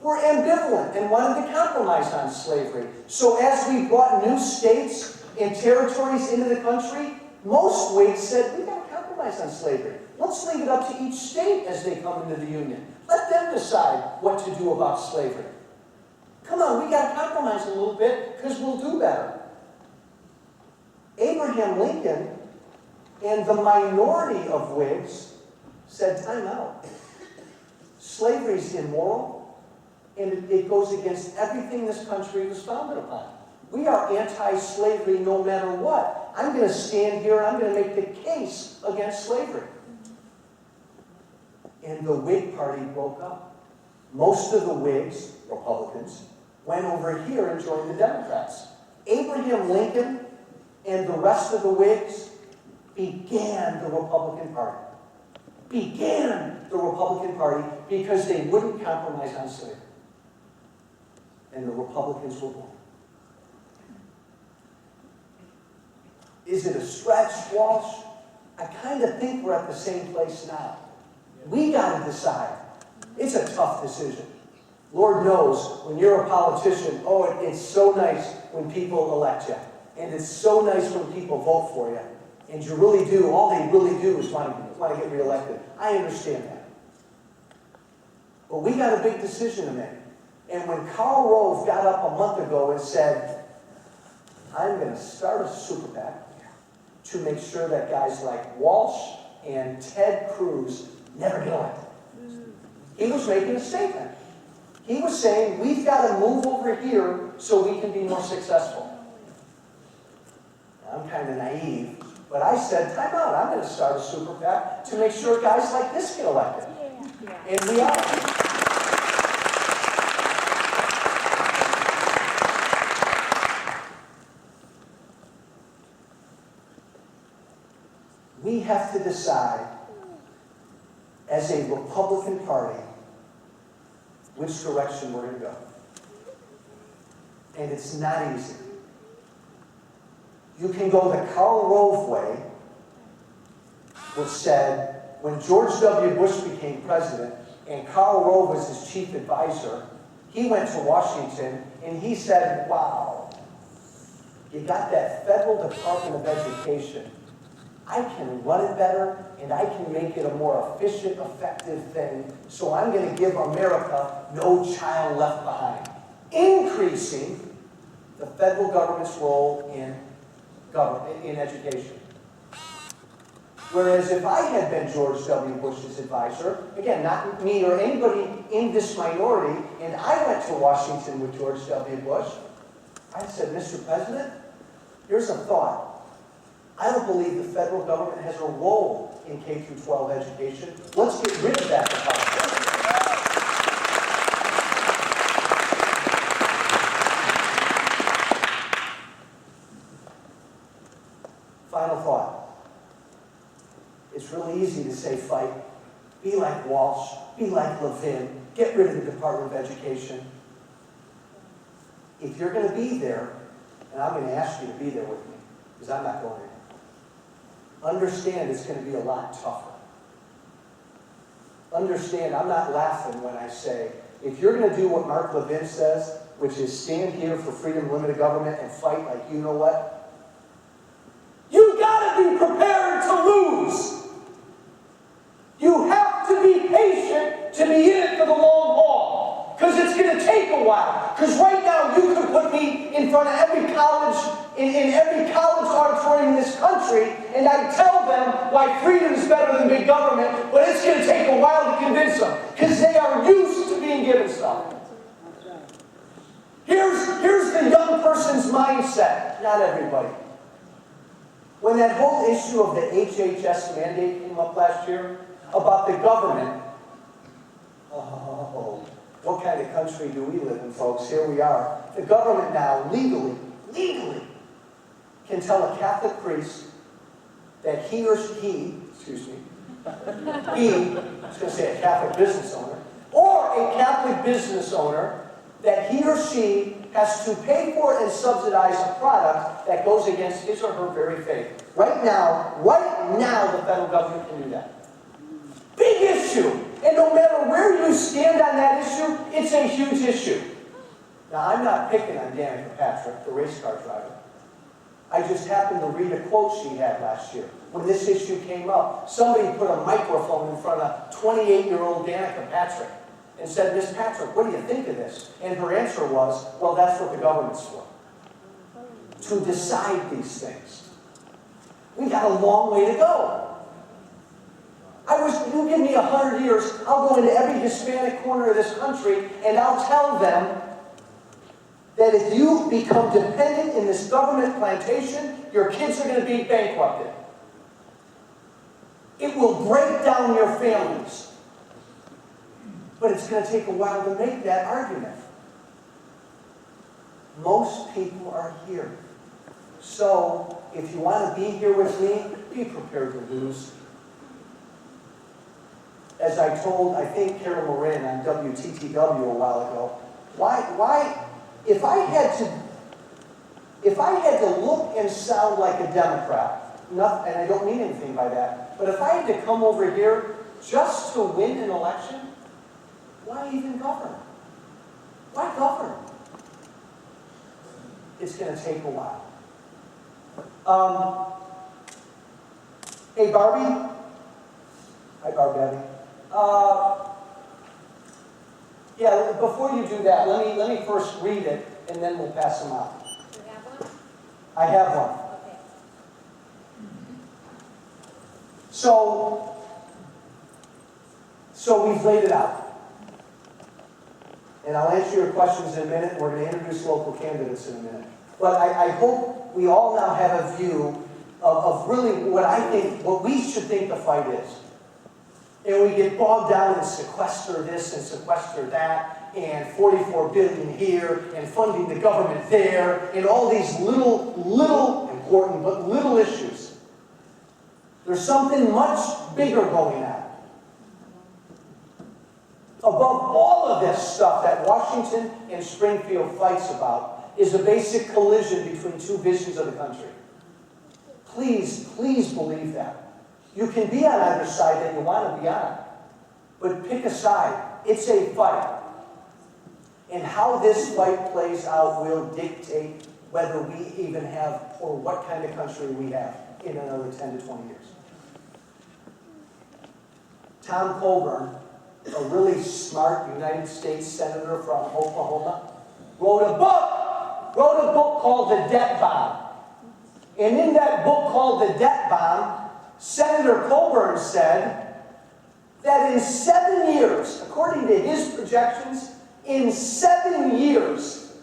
were ambivalent and wanted to compromise on slavery. So as we brought new states and territories into the country, most Whigs said, we've got to compromise on slavery. Let's leave it up to each state as they come into the Union. Let them decide what to do about slavery. Come on, we got to compromise a little bit because we'll do better. Abraham Lincoln and the minority of Whigs said, time out. Slavery is immoral, and it goes against everything this country was founded upon. We are anti-slavery no matter what. I'm going to stand here, I'm going to make the case against slavery. And the Whig Party broke up. Most of the Whigs, Republicans, went over here and joined the Democrats. Abraham Lincoln and the rest of the Whigs began the Republican Party. Began the Republican Party because they wouldn't compromise on slavery. And the Republicans were born. Is it a stretch, Walsh? I kind of think we're at the same place now. We got to decide. It's a tough decision. Lord knows, when you're a politician, it's so nice when people elect you. And it's so nice when people vote for you. And you really do, all they really do is want to get reelected. I understand that. But we got a big decision to make. And when Karl Rove got up a month ago and said, I'm going to start a super PAC to make sure that guys like Walsh and Ted Cruz never get elected. He was making a statement. He was saying, we've got to move over here so we can be more successful. Now, I'm kind of naive, but I said, time out, I'm going to start a super PAC to make sure guys like this get elected. And we are. We have to decide, as a Republican Party, which direction we're going to go. And it's not easy. You can go the Karl Rove way, which said, when George W. Bush became president and Karl Rove was his chief advisor, he went to Washington and he said, wow, you got that Federal Department of Education. I can run it better, and I can make it a more efficient, effective thing, so I'm going to give America no child left behind, increasing the federal government's role in education. Whereas if I had been George W. Bush's advisor, again, not me or anybody in this minority, and I went to Washington with George W. Bush, I said, Mr. President, here's a thought. I don't believe the federal government has a role in K-12 education. Let's get rid of that department. Final thought. It's really easy to say fight. Be like Walsh. Be like Levin. Get rid of the Department of Education. If you're going to be there, and I'm going to ask you to be there with me, because I'm not going to. Understand it's going to be a lot tougher. Understand, I'm not laughing when I say, if you're going to do what Mark Levin says, which is stand here for freedom, limited government, and fight like you know what, you got to be prepared to lose. You have to be patient to be in it for the long haul, because it's going to take a while. Because right now, you could put me in front of every college, in every college auditorium in this country, and I tell them why freedom is better than big government, but it's going to take a while to convince them, because they are used to being given stuff. Here's the young person's mindset, not everybody. When that whole issue of the HHS mandate came up last year, about the government, oh, what kind of country do we live in, folks? Here we are. The government now, legally, can tell a Catholic priest that he or she, I was going to say a Catholic business owner, or a Catholic business owner, that he or she has to pay for and subsidize a product that goes against his or her very faith. Right now, the federal government can do that. Big issue. And no matter where you stand on that issue, it's a huge issue. Now, I'm not picking on Danica Patrick, the race car driver. I just happened to read a quote she had last year. When this issue came up, somebody put a microphone in front of 28-year-old Danica Patrick. and said, Miss Patrick, what do you think of this? And her answer was, well, that's what the government's for, to decide these things. We got a long way to go. You give me 100 years, I'll go into every Hispanic corner of this country and I'll tell them that if you become dependent in this government plantation, your kids are going to be bankrupted. It will break down your families. But it's going to take a while to make that argument. Most people are here. So, if you want to be here with me, be prepared to lose. As I told, I think, Carol Morin on WTTW a while ago, if I had to look and sound like a Democrat, and I don't mean anything by that, but if I had to come over here just to win an election, why even govern? Why govern? It's going to take a while. Hey, Barbie. Hi, Barbie. Yeah, before you do that, let me first read it, and then we'll pass them out. You have one? I have one. Okay. So we've laid it out. And I'll answer your questions in a minute, and we're going to introduce local candidates in a minute. But I hope we all now have a view of really what we should think the fight is. And we get bogged down in sequester this and sequester that, and 44 billion here, and funding the government there, and all these little important, but little issues. There's something much bigger going on. Above all of this stuff that Washington and Springfield fights about is a basic collision between two visions of the country. Please, please believe that. You can be on either side that you want to be on, but pick a side. It's a fight. And how this fight plays out will dictate whether we even have, or what kind of country we have in another 10 to 20 years. Tom Coburn, a really smart United States senator from Oklahoma, wrote a book called The Debt Bomb. And in that book called The Debt Bomb, Senator Coburn said that in 7 years, according to his projections, in 7 years,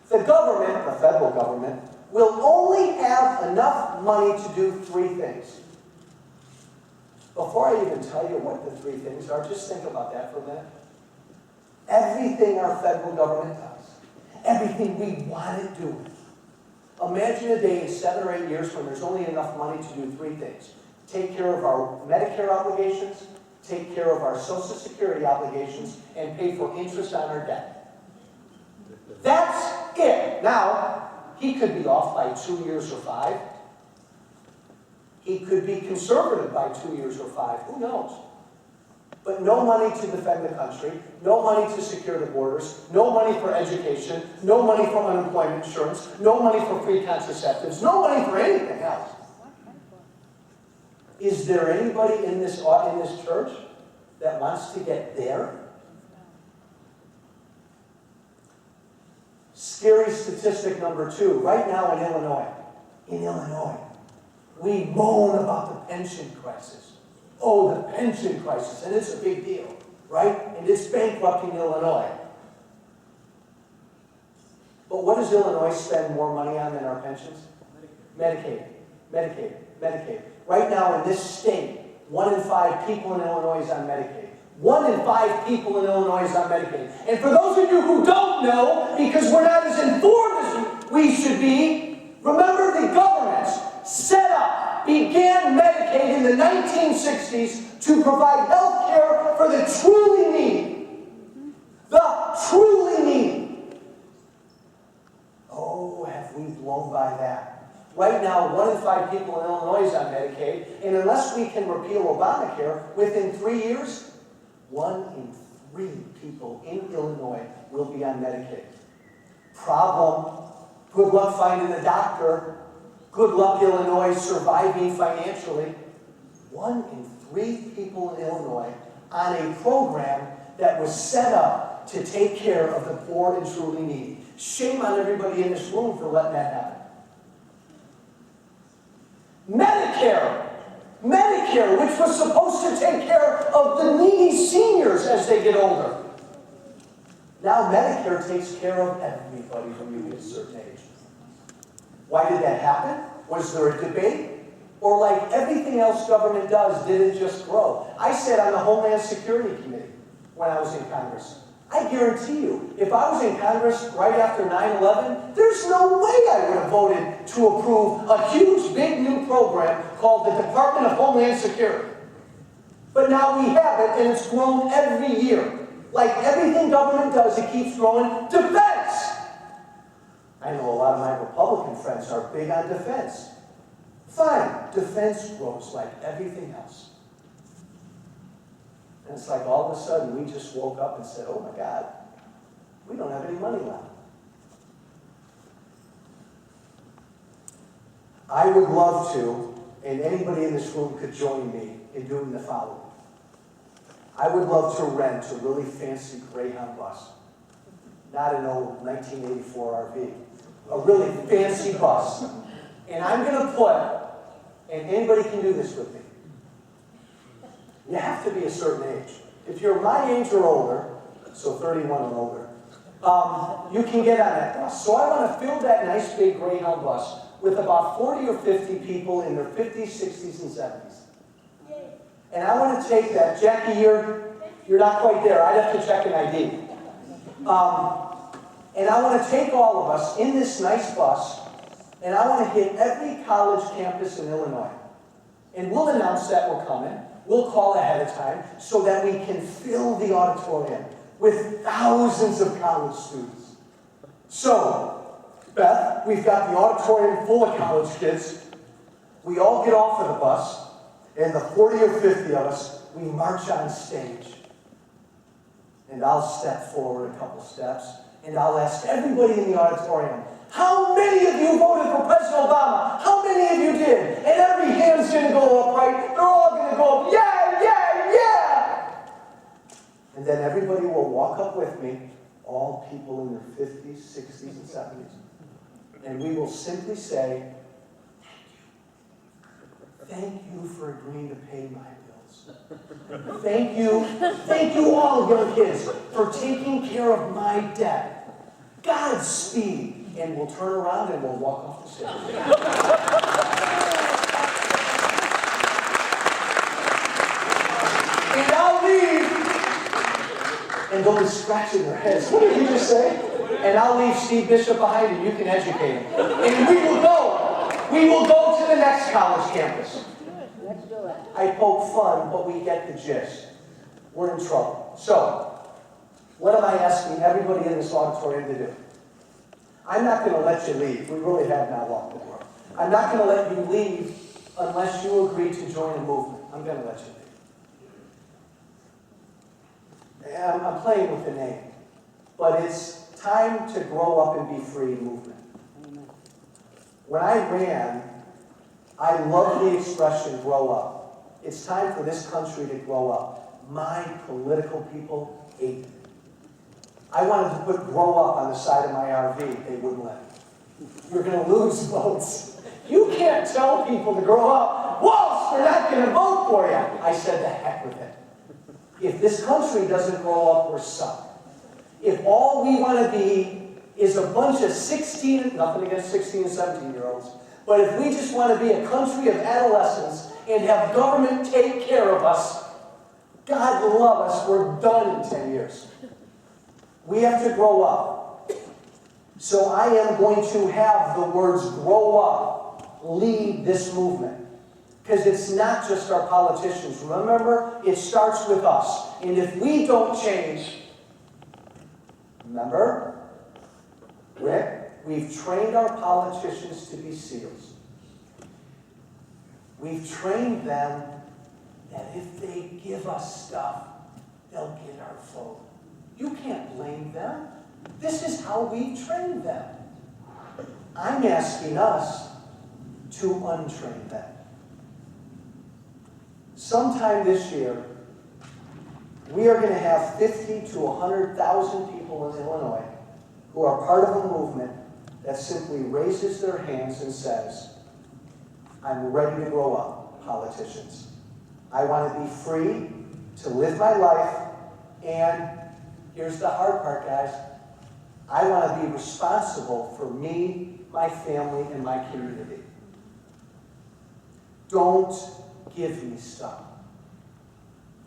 the government, the federal government, will only have enough money to do 3 things. Before I even tell you what the 3 things are, just think about that for a minute. Everything our federal government does, everything we want it doing. Imagine a day in 7 or 8 years when there's only enough money to do 3 things. Take care of our Medicare obligations, take care of our Social Security obligations, and pay for interest on our debt. That's it. Now, he could be off by 2 years or 5. He could be conservative by 2 years or 5. Who knows? But no money to defend the country, no money to secure the borders, no money for education, no money for unemployment insurance, no money for free contraceptives, no money for anything else. Is there anybody in this church that wants to get there? Scary statistic number 2. Right now in Illinois, we moan about the pension crisis. Oh, the pension crisis, and it's a big deal, right? And it's bankrupting Illinois. But what does Illinois spend more money on than our pensions? Medicaid. Right now in this state, 1 in 5 people in Illinois is on Medicaid. 1 in 5 people in Illinois is on Medicaid. And for those of you who don't know, because we're not as informed as we should be, remember the government began Medicaid in the 1960s to provide health care for the truly needy. The truly needy. Oh, have we blown by that? Right now, 1 in 5 people in Illinois is on Medicaid, and unless we can repeal Obamacare, within 3 years, 1 in 3 people in Illinois will be on Medicaid. Problem, good luck finding a doctor. Good luck, Illinois, surviving financially. 1 in 3 people in Illinois on a program that was set up to take care of the poor and truly needy. Shame on everybody in this room for letting that happen. Medicare, which was supposed to take care of the needy seniors as they get older. Now Medicare takes care of everybody when you hit a certain age. Why did that happen? Was there a debate? Or like everything else government does, did it just grow? I sat on the Homeland Security Committee when I was in Congress. I guarantee you, if I was in Congress right after 9/11, there's no way I would have voted to approve a huge, big new program called the Department of Homeland Security. But now we have it, and it's grown every year. Like everything government does, it keeps growing. Defense! I know a lot of my Republican friends are big on defense. Fine, defense grows like everything else. And it's like all of a sudden we just woke up and said, oh my God, we don't have any money left. I would love to, and anybody in this room could join me in doing the following. I would love to rent a really fancy Greyhound bus. Not an old 1984 RV. A really fancy bus. And I'm going to put, and anybody can do this with me, you have to be a certain age. If you're my age or older, so 31 and older, you can get on that bus. So I want to fill that nice big Greyhound bus with about 40 or 50 people in their 50s, 60s, and 70s. And I want to take that. Jackie, you're not quite there. I'd have to check an ID. And I want to take all of us in this nice bus, and I want to hit every college campus in Illinois. And we'll announce that we're coming. We'll call ahead of time so that we can fill the auditorium with thousands of college students. So, Beth, we've got the auditorium full of college kids. We all get off of the bus, and the 40 or 50 of us, we march on stage. And I'll step forward a couple steps, and I'll ask everybody in the auditorium, how many of you voted for President Obama? How many of you did? And every hand's going to go up, right? They're all going to go up, yeah, yeah, yeah! And then everybody will walk up with me, all people in their 50s, 60s, and 70s. And we will simply say, thank you for agreeing to pay my bills. Thank you all, young kids, for taking care of my debt. Godspeed. And we'll turn around and we'll walk off the stage. And I'll leave. And they'll be scratching their heads. What did you just say? And I'll leave Steve Bishop behind and you can educate him. And we will go. We will go to the next college campus. Let's do it. I poke fun, but we get the gist. We're in trouble. So, what am I asking everybody in this auditorium to do? I'm not going to let you leave. We really have not walked the door. I'm not going to let you leave unless you agree to join a movement. I'm going to let you leave. I'm playing with the name. But it's time to grow up and be free movement. When I ran, I love the expression grow up. It's time for this country to grow up. My political people hate it. I wanted to put grow up on the side of my RV. They wouldn't let me. You're going to lose votes. You can't tell people to grow up. Walsh, they're not going to vote for you. I said, the heck with it. If this country doesn't grow up, we're stuck. If all we want to be is a bunch of 16, nothing against 16 and 17-year-olds, but if we just want to be a country of adolescents and have government take care of us, God love us, we're done in 10 years. We have to grow up. So I am going to have the words grow up lead this movement. Because it's not just our politicians. Remember, it starts with us. And if we don't change, remember, Rick, we've trained our politicians to be SEALs. We've trained them that if they give us stuff, they'll get our vote. You can't blame them. This is how we train them. I'm asking us to untrain them. Sometime this year, We are going to have 50 to 100,000 people in Illinois who are part of a movement that simply raises their hands and says, I'm ready to grow up, politicians. I want to be free to live my life, and here's the hard part, guys. I want to be responsible for me, my family, and my community. Don't give me stuff.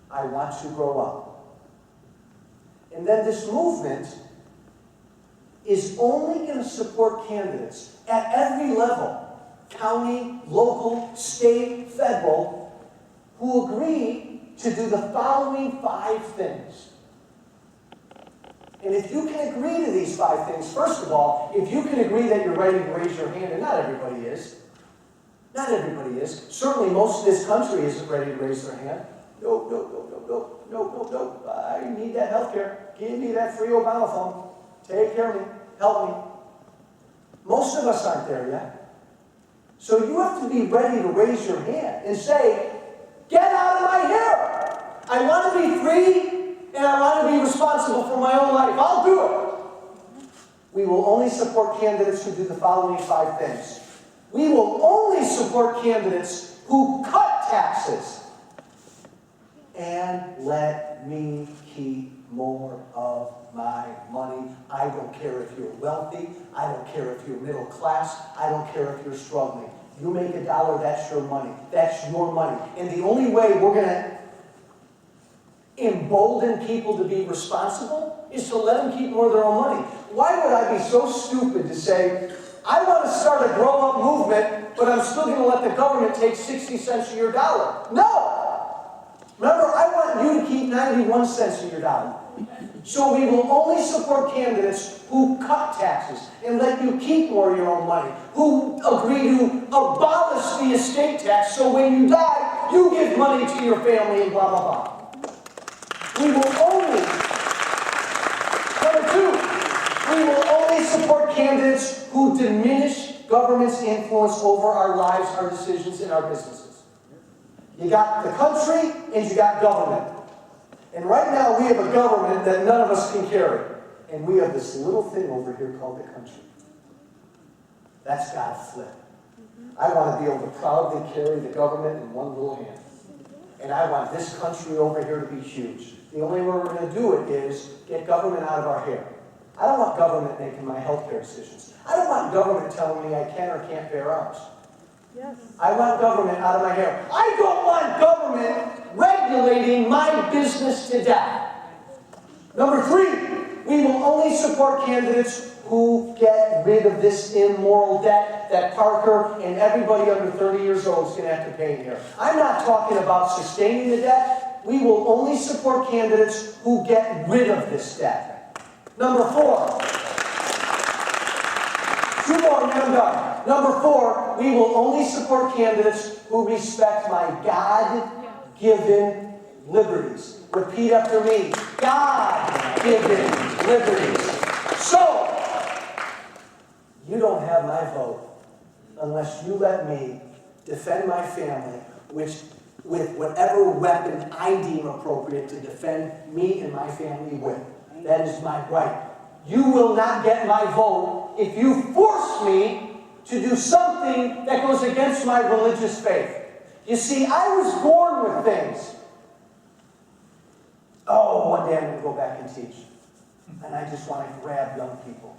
I want to grow up. And then this movement is only going to support candidates at every level, county, local, state, federal, who agree to do the following 5 things. And if you can agree to these 5 things, first of all, if you can agree that you're ready to raise your hand, and not everybody is. Not everybody is. Certainly most of this country isn't ready to raise their hand. No. I need that health care. Give me that free Obama phone. Take care of me. Help me. Most of us aren't there yet. So you have to be ready to raise your hand and say, get out of my hair. I want to be free and I want to be responsible for my own life. I'll do it. We will only support candidates who do the following 5 things. We will only support candidates who cut taxes and let me keep more of my money. I don't care if you're wealthy. I don't care if you're middle class. I don't care if you're struggling. You make $1, that's your money. That's your money. And the only way we're going to embolden people to be responsible is to let them keep more of their own money. Why would I be so stupid to say, I want to start a grow-up movement, but I'm still going to let the government take 60 cents of your dollar? No! Remember, I want you to keep 91 cents of your dollar. So we will only support candidates who cut taxes and let you keep more of your own money, who agree to abolish the estate tax so when you die, you give money to your family and blah, blah, blah. We will only, number 2, we will only support candidates who diminish government's influence over our lives, our decisions, and our businesses. You got the country and you got government. And right now we have a government that none of us can carry. And we have this little thing over here called the country. That's got to flip. I want to be able to proudly carry the government in one little hand. And I want this country over here to be huge. The only way we're going to do it is get government out of our hair. I don't want government making my health care decisions. I don't want government telling me I can or can't bear arms. Yes. I want government out of my hair. I don't want government regulating my business to death. Number 3, we will only support candidates who get rid of this immoral debt that Parker and everybody under 30 years old is going to have to pay here. I'm not talking about sustaining the debt. We will only support candidates who get rid of this debt. Number 4. 2 more and then I'm done. Number 4, we will only support candidates who respect my God-given liberties. Repeat after me. God-given liberties. So, you don't have my vote unless you let me defend my family with whatever weapon I deem appropriate to defend me and my family with. That is my right. You will not get my vote if you force me to do something that goes against my religious faith. You see, I was born with things. Oh, one day I'm going to go back and teach. And I just want to grab young people.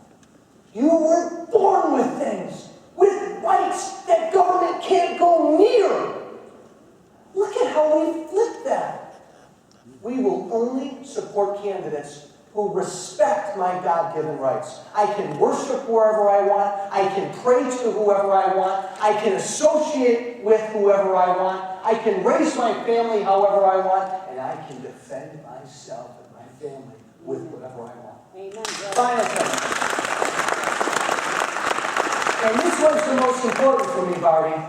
You were born with things, with rights that government can't go near. Look at how we flip that. We will only support candidates who respect my God-given rights. I can worship wherever I want. I can pray to whoever I want. I can associate with whoever I want. I can raise my family however I want. And I can defend myself and my family with whatever I want. Amen. Final thing. And this one's the most important for me, Barbie.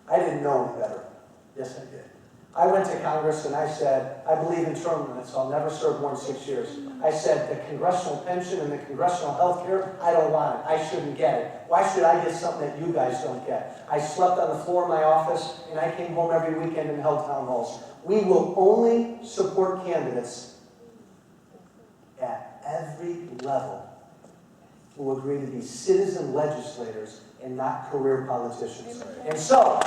I didn't know any better. Yes, I did. I went to Congress. Congress and I said, I believe in term limits, I'll never serve more than 6 years. I said, the congressional pension and the congressional health care, I don't want it. I shouldn't get it. Why should I get something that you guys don't get? I slept on the floor of my office and I came home every weekend and held town halls. We will only support candidates at every level who agree to be citizen legislators and not career politicians. And so,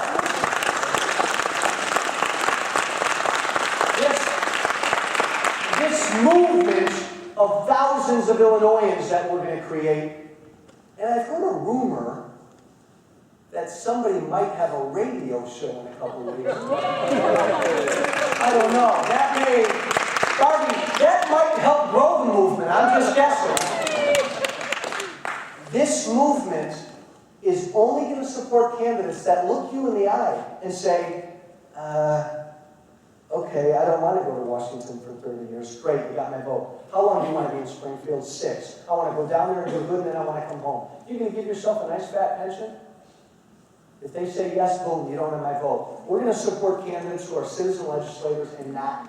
this movement of thousands of Illinoisans that we're going to create, and I've heard a rumor that somebody might have a radio show in a couple of weeks. I don't know. That may, Barbie, that might help grow the movement. I'm just guessing. This movement is only going to support candidates that look you in the eye and say, okay, I don't want to go to Washington for 30 years. Great, you got my vote. How long do you want to be in Springfield? 6. I want to go down there and do good, and then I want to come home. You're going to give yourself a nice fat pension? If they say yes, boom, you don't have my vote. We're going to support candidates who are citizen legislators and not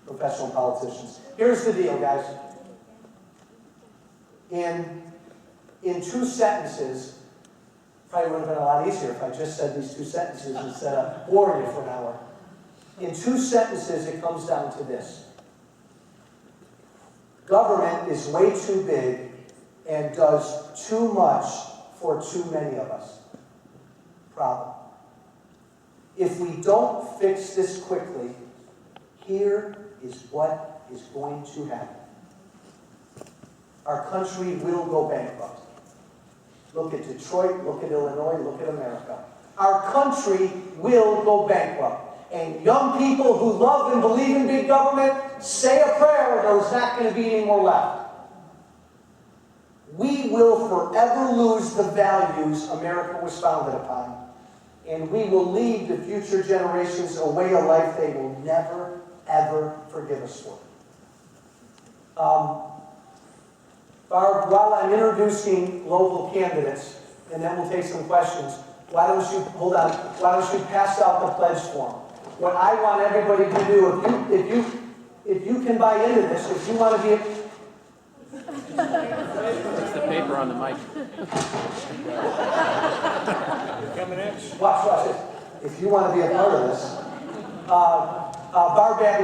professional politicians. Here's the deal, guys. In 2 sentences, probably would have been a lot easier if I just said these 2 sentences instead of boring you for an hour. In 2 sentences, it comes down to this. Government is way too big and does too much for too many of us. Problem. If we don't fix this quickly, here is what is going to happen. Our country will go bankrupt. Look at Detroit, look at Illinois, look at America. Our country will go bankrupt. And young people who love and believe in big government, say a prayer, there's not going to be any more left. We will forever lose the values America was founded upon. And we will leave the future generations a way of life they will never, ever forgive us for. Barb, while I'm introducing local candidates, and then we'll take some questions, why don't you pass out the pledge form? What I want everybody to do, if you can buy into this, if you want to be It's the paper on the mic. watch it. If you want to be a part of this,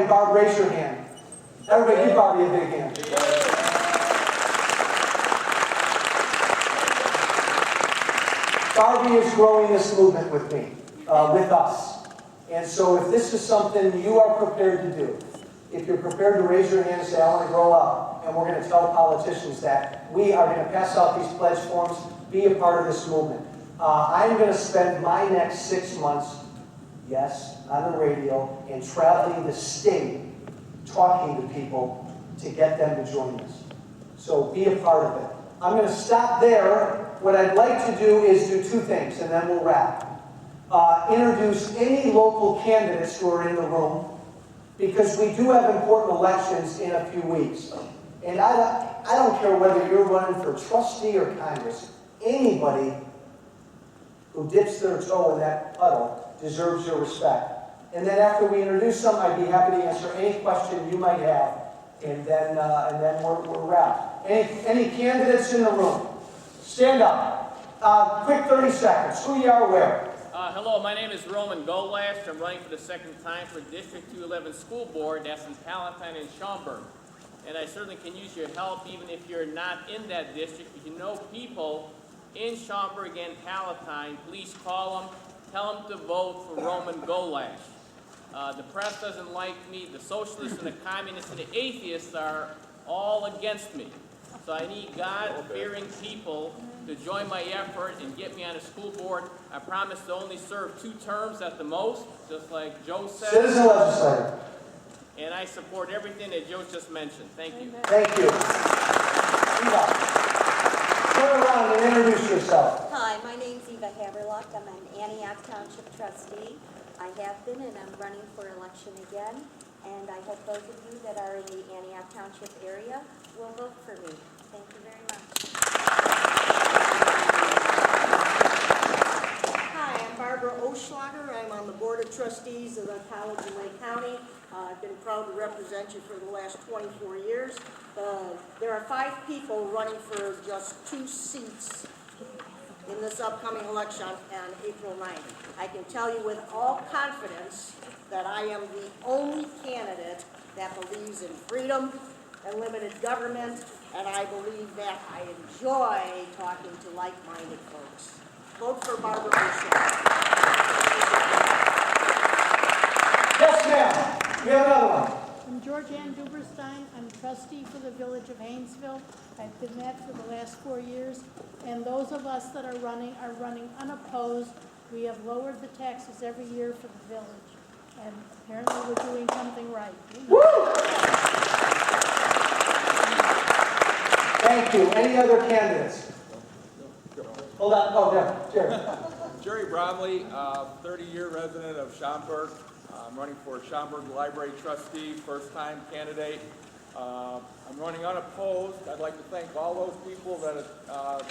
Barb, raise your hand. Everybody, give Barbie a big hand. Barbie is growing this movement with me, with us. And so if this is something you are prepared to do, if you're prepared to raise your hand and say, I want to grow up, and we're going to tell politicians that we are going to pass out these pledge forms, be a part of this movement. I'm going to spend my next 6 months, yes, on the radio, and traveling the state, talking to people to get them to join us. So be a part of it. I'm going to stop there. What I'd like to do is do 2 things, and then we'll wrap. Introduce any local candidates who are in the room, because we do have important elections in a few weeks. And I don't care whether you're running for trustee or Congress. Anybody who dips their toe in that puddle deserves your respect. And then after we introduce them, I'd be happy to answer any question you might have. And then we're wrapped. Any candidates in the room? Stand up. Quick 30 seconds. Who you are, where? Hello, my name is Roman Walsh. I'm running for the 2nd time for District 211 School Board. That's in Palatine and Schaumburg. And I certainly can use your help even if you're not in that district. If you know people in Schaumburg and Palatine, please call them. Tell them to vote for Roman Golash. The press doesn't like me. The socialists and the communists and the atheists are all against me. So I need God-fearing people to join my effort and get me on a school board. I promise to only serve 2 terms at the most, just like Joe said. Citizen legislator. And I support everything that Joe just mentioned. Thank you. Thank you. Turn around and introduce yourself. Hi, my name's Eva Haverlock. I'm an Antioch Township trustee. I have been, and I'm running for election again. And I hope those of you that are in the Antioch Township area will vote for me. Thank you very much. Hi, I'm Barbara Oschlager. I'm on the Board of of Trustees of the College in Lake County. I've been proud to represent you for the last 24 years. There are 5 people running for just 2 seats in this upcoming election on April 9th. I can tell you with all confidence that I am the only candidate that believes in freedom and limited government, and I believe that I enjoy talking to like-minded folks. Vote for Barbara Bush. Yes, ma'am. We have another one. I'm Georgianne Duberstein. I'm trustee for the Village of Haynesville. I've been that for the last 4 years. And those of us that are running unopposed. We have lowered the taxes every year for the village. And apparently we're doing something right. Woo! Thank you. Any other candidates? Hold on. Oh, there. Jerry. Jerry Bromley, 30-year resident of Schaumburg. I'm running for Schaumburg Library trustee, first-time candidate. I'm running unopposed. I'd like to thank all those people that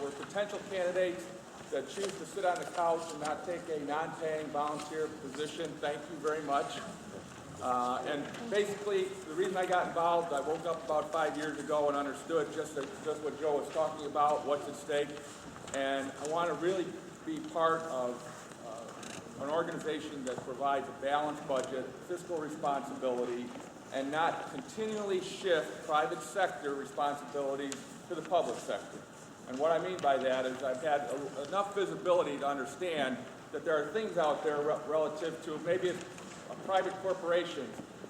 were potential candidates that choose to sit on the couch and not take a non-paying volunteer position. Thank you very much. And basically, the reason I got involved, I woke up about 5 years ago and understood just what Joe was talking about, what's at stake. And I want to really be part of an organization that provides a balanced budget, fiscal responsibility, and not continually shift private sector responsibilities to the public sector. And what I mean by that is I've had enough visibility to understand that there are things out there relative to maybe a private corporation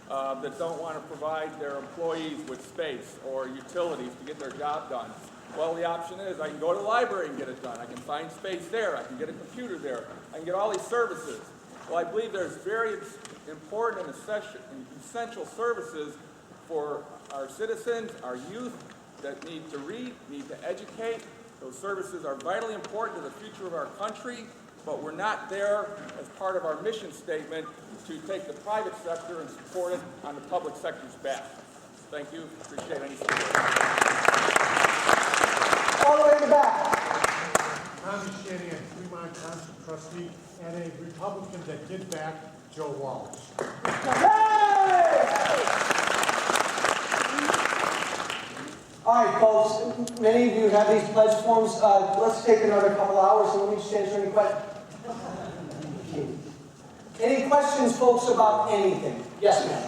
that don't want to provide their employees with space or utilities to get their job done. Well, the option is I can go to the library and get it done. I can find space there. I can get a computer there. I can get all these services. Well, I believe there's very important and essential services for our citizens, our youth that need to read, need to educate. Those services are vitally important to the future of our country, but we're not there as part of our mission statement to take the private sector and support it on the public sector's back. Thank you. Appreciate any support. All the way in the back. Tommy Shanahan, Fremont Township trustee, and a Republican that did back Joe Walsh. All right, folks, many of you have these pledge forms. Let's take another couple hours and let me just answer any questions. Any questions, folks, about anything? Yes, ma'am.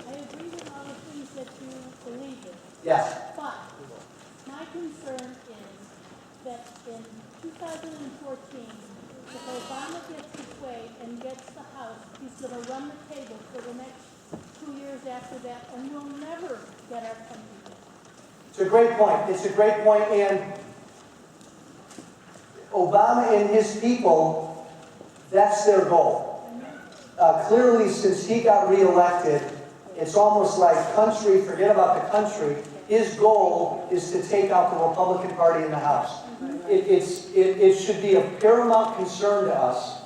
I agree with all the things that you believe in. Yes. But my concern is that in 2014, if Obama gets his way and gets the House, he's going to run the table for the next 2 years after that, and we'll never get our country back. It's a great point. It's a great point, and Obama and his people, that's their goal. Clearly, since he got reelected, it's almost like country, forget about the country, his goal is to take out the Republican Party in the House. It should be a paramount concern to us,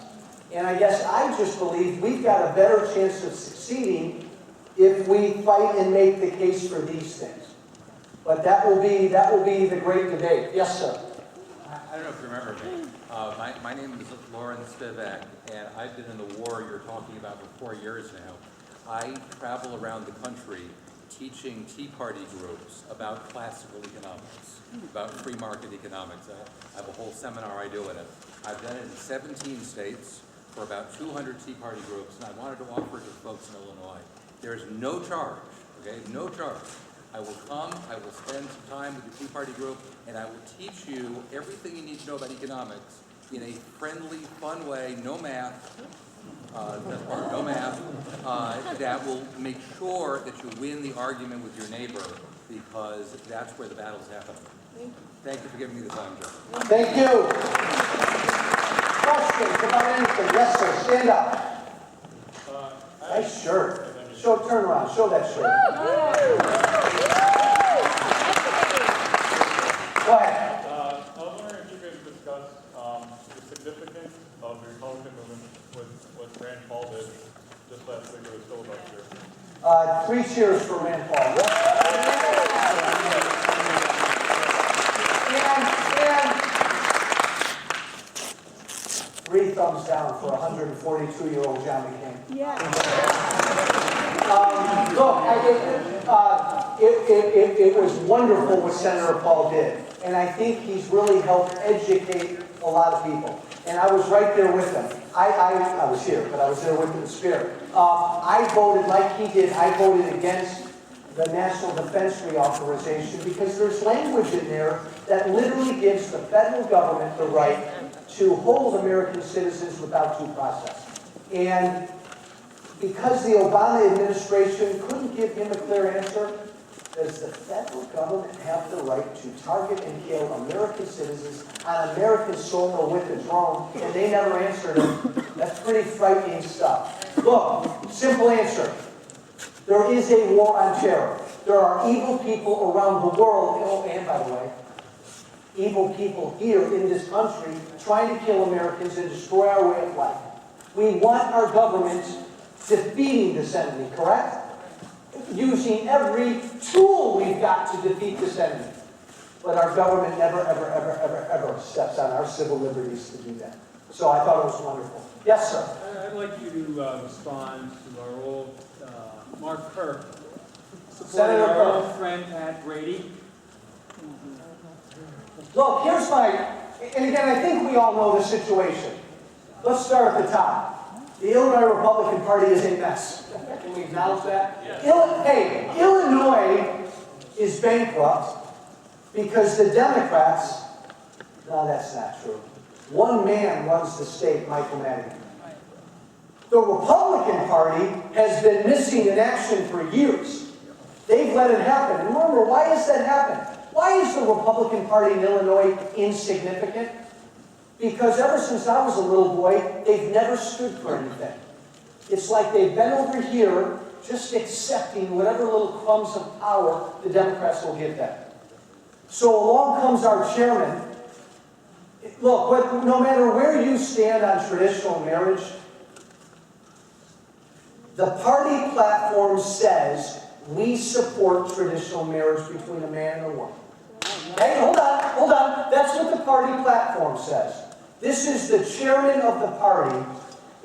and I guess I just believe we've got a better chance of succeeding if we fight and make the case for these things. But that will be the great debate. Yes, sir. I don't know if you remember me. My name is Lauren Spivak, and I've been in the war you're talking about for 4 years now. I travel around the country teaching Tea Party groups about classical economics, about free market economics. I have a whole seminar I do in it. I've done it in 17 states for about 200 Tea Party groups, and I wanted to offer it to folks in Illinois. There is no charge, okay? No charge. I will come, I will spend some time with the Tea Party group, and I will teach you everything you need to know about economics in a friendly, fun way, no math, that's part, no math, that will make sure that you win the argument with your neighbor, because that's where the battle's happening. Thank you for giving me the time, Joe. Thank you. Questions about anything? Yes, sir. Stand up. Nice shirt. Turn around. Show that shirt. Go ahead. I was wondering if you could discuss the significance of the Republican movement with what Rand Paul did just last week with the filibuster. 3 cheers for Rand Paul. And 3 thumbs down for 100 142-year-old John McCain. Yeah. It was wonderful what Senator Paul did. And I think he's really helped educate a lot of people. And I was right there with him. I was here, but I was there with him in spirit. I voted, like he did, I voted against the National Defense Reauthorization because there's language in there that literally gives the federal government the right to hold American citizens without due process. And because the Obama administration couldn't give him a clear answer, does the federal government have the right to target and kill American citizens on American soil or with a drone? And they never answered him. That's pretty frightening stuff. Look, simple answer. There is a war on terror. There are evil people around the world, oh, and by the way, evil people here in this country trying to kill Americans and destroy our way of life. We want our government defeating this enemy, correct? Using every tool we've got to defeat this enemy. But our government never, ever steps on our civil liberties to do that. So I thought it was wonderful. Yes, sir. I'd like you to respond to our old Mark Kirk, supporting Senator our Kirk. old friend Pat Brady. Look, here's my, and again, I think we all know the situation. Let's start at the top. The Illinois Republican Party is a mess. Can we acknowledge that? Hey, Illinois is bankrupt because the Democrats, no, that's not true. One man runs the state, Michael Madigan. The Republican Party has been missing in action for years. They've let it happen. And remember, why has that happened? Why is the Republican Party in Illinois insignificant? Because ever since I was a little boy, they've never stood for anything. It's like they've been over here just accepting whatever little crumbs of power the Democrats will give them. So along comes our chairman. Look, no matter where you stand on traditional marriage, the party platform says we support traditional marriage between a man and a woman. Hey, hold on. That's what the party platform says. This is the chairman of the party,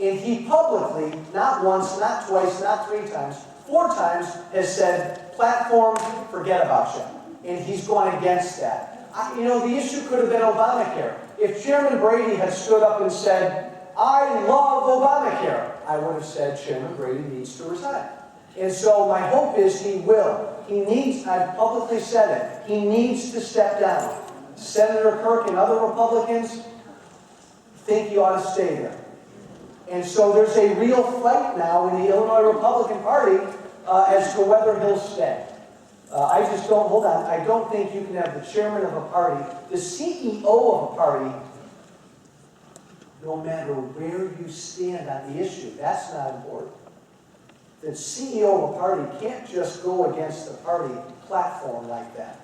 and he publicly, not once, not twice, not 3 times, 4 times, has said, platform, forget about you. And he's gone against that. The issue could have been Obamacare. If Chairman Brady had stood up and said, I love Obamacare, I would have said Chairman Brady needs to resign. And so my hope is he will. He needs, I've publicly said it, he needs to step down. Senator Kirk and other Republicans think he ought to stay there. And so there's a real fight now in the Illinois Republican Party as to whether he'll stay. I just don't, hold on, I don't think you can have the chairman of a party, the CEO of a party, no matter where you stand on the issue. That's not important. The CEO of a party can't just go against the party platform like that.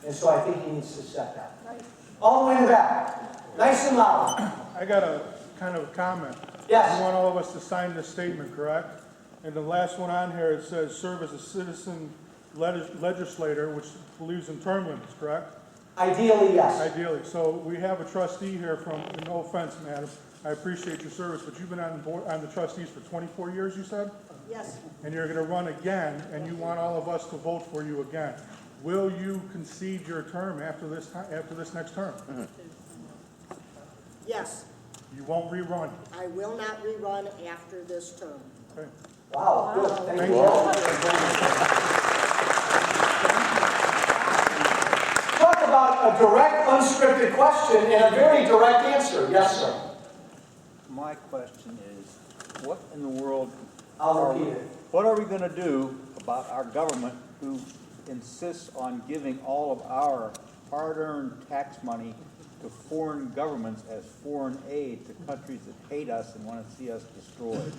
And so I think he needs to step down. Right. All the way in the back. Nice and loud. I got a kind of a comment. Yes. You want all of us to sign this statement, correct? And the last one on here, it says, serve as a citizen legislator, which believes in term limits, correct? Ideally, yes. Ideally. So we have a trustee here from, no offense, madam, I appreciate your service, but you've been on the trustees for 24 years, you said? Yes. And you're going to run again, and you want all of us to vote for you again. Will you concede your term after this next term? Mm-hmm. Yes. You won't rerun? I will not rerun after this term. Okay. Wow, good. Thank you. Talk about a direct, unscripted question and a very direct answer. Yes, sir. My question is, what in the world I'll repeat it. What are we going to do about our government who insists on giving all of our hard-earned tax money to foreign governments as foreign aid to countries that hate us and want to see us destroyed?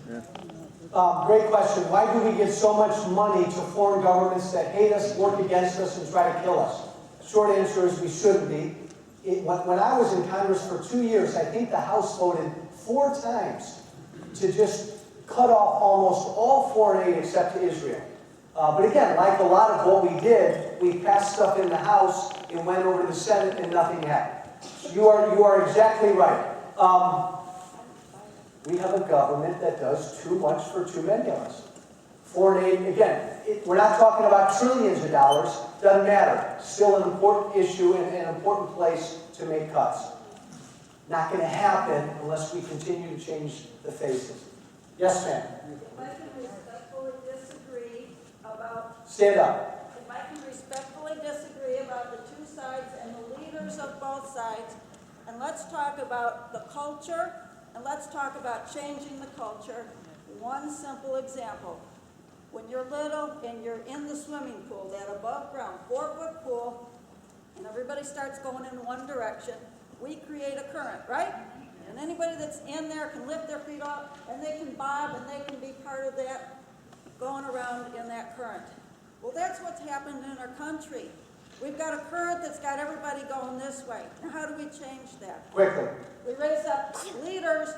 Great question. Why do we give so much money to foreign governments that hate us, work against us, and try to kill us? Short answer is we shouldn't be. When I was in Congress for 2 years, I think the House voted 4 times to just cut off almost all foreign aid except to Israel. But again, like a lot of what we did, we passed stuff in the House, it went over to the Senate, and nothing happened. You are exactly right. we have a government that does too much for too many of us. Foreign aid, again, we're not talking about trillions of dollars, doesn't matter. Still an important issue and an important place to make cuts. Not going to happen unless we continue to change the faces. Yes, ma'am. If I can respectfully disagree about... Stand up. If I can respectfully disagree about the two sides and the leaders of both sides, and let's talk about the culture, and let's talk about changing the culture. One simple example. When you're little and you're in the swimming pool, that above ground 4-foot pool, and everybody starts going in one direction, we create a current, right? And anybody that's in there can lift their feet up, and they can bob, and they can be part of that, going around in that current. Well, that's what's happened in our country. We've got a current that's got everybody going this way. Now, how do we change that? Quickly. We raise up leaders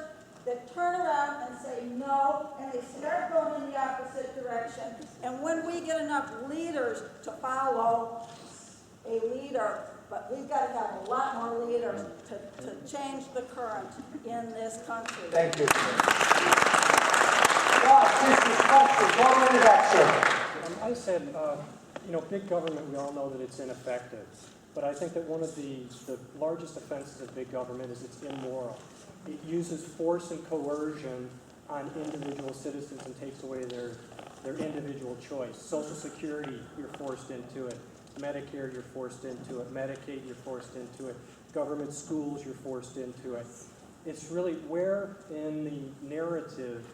that turn around and say no, and they start going in the opposite direction. And when we get enough leaders to follow a leader, but we've got to have a lot more leaders to change the current in this country. Thank you. Well, I said, big government, we all know that it's ineffective. But I think that one of the largest offenses of big government is it's immoral. It uses force and coercion on individual citizens and takes away their individual choice. Social Security, you're forced into it. Medicare, you're forced into it. Medicaid, you're forced into it. Government schools, you're forced into it. It's really where in the narrative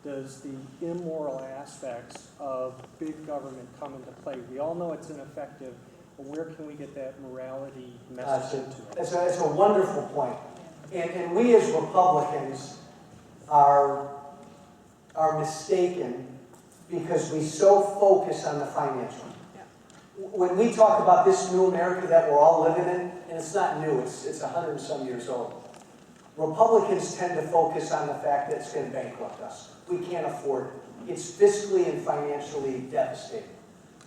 does the immoral aspects of big government come into play? We all know it's ineffective, but where can we get that morality message into it? That's a wonderful point. And we as Republicans are mistaken because we so focus on the financial. When we talk about this new America that we're all living in, and it's not new, it's 100 and some years old, Republicans tend to focus on the fact that it's going to bankrupt us. We can't afford it. It's fiscally and financially devastating.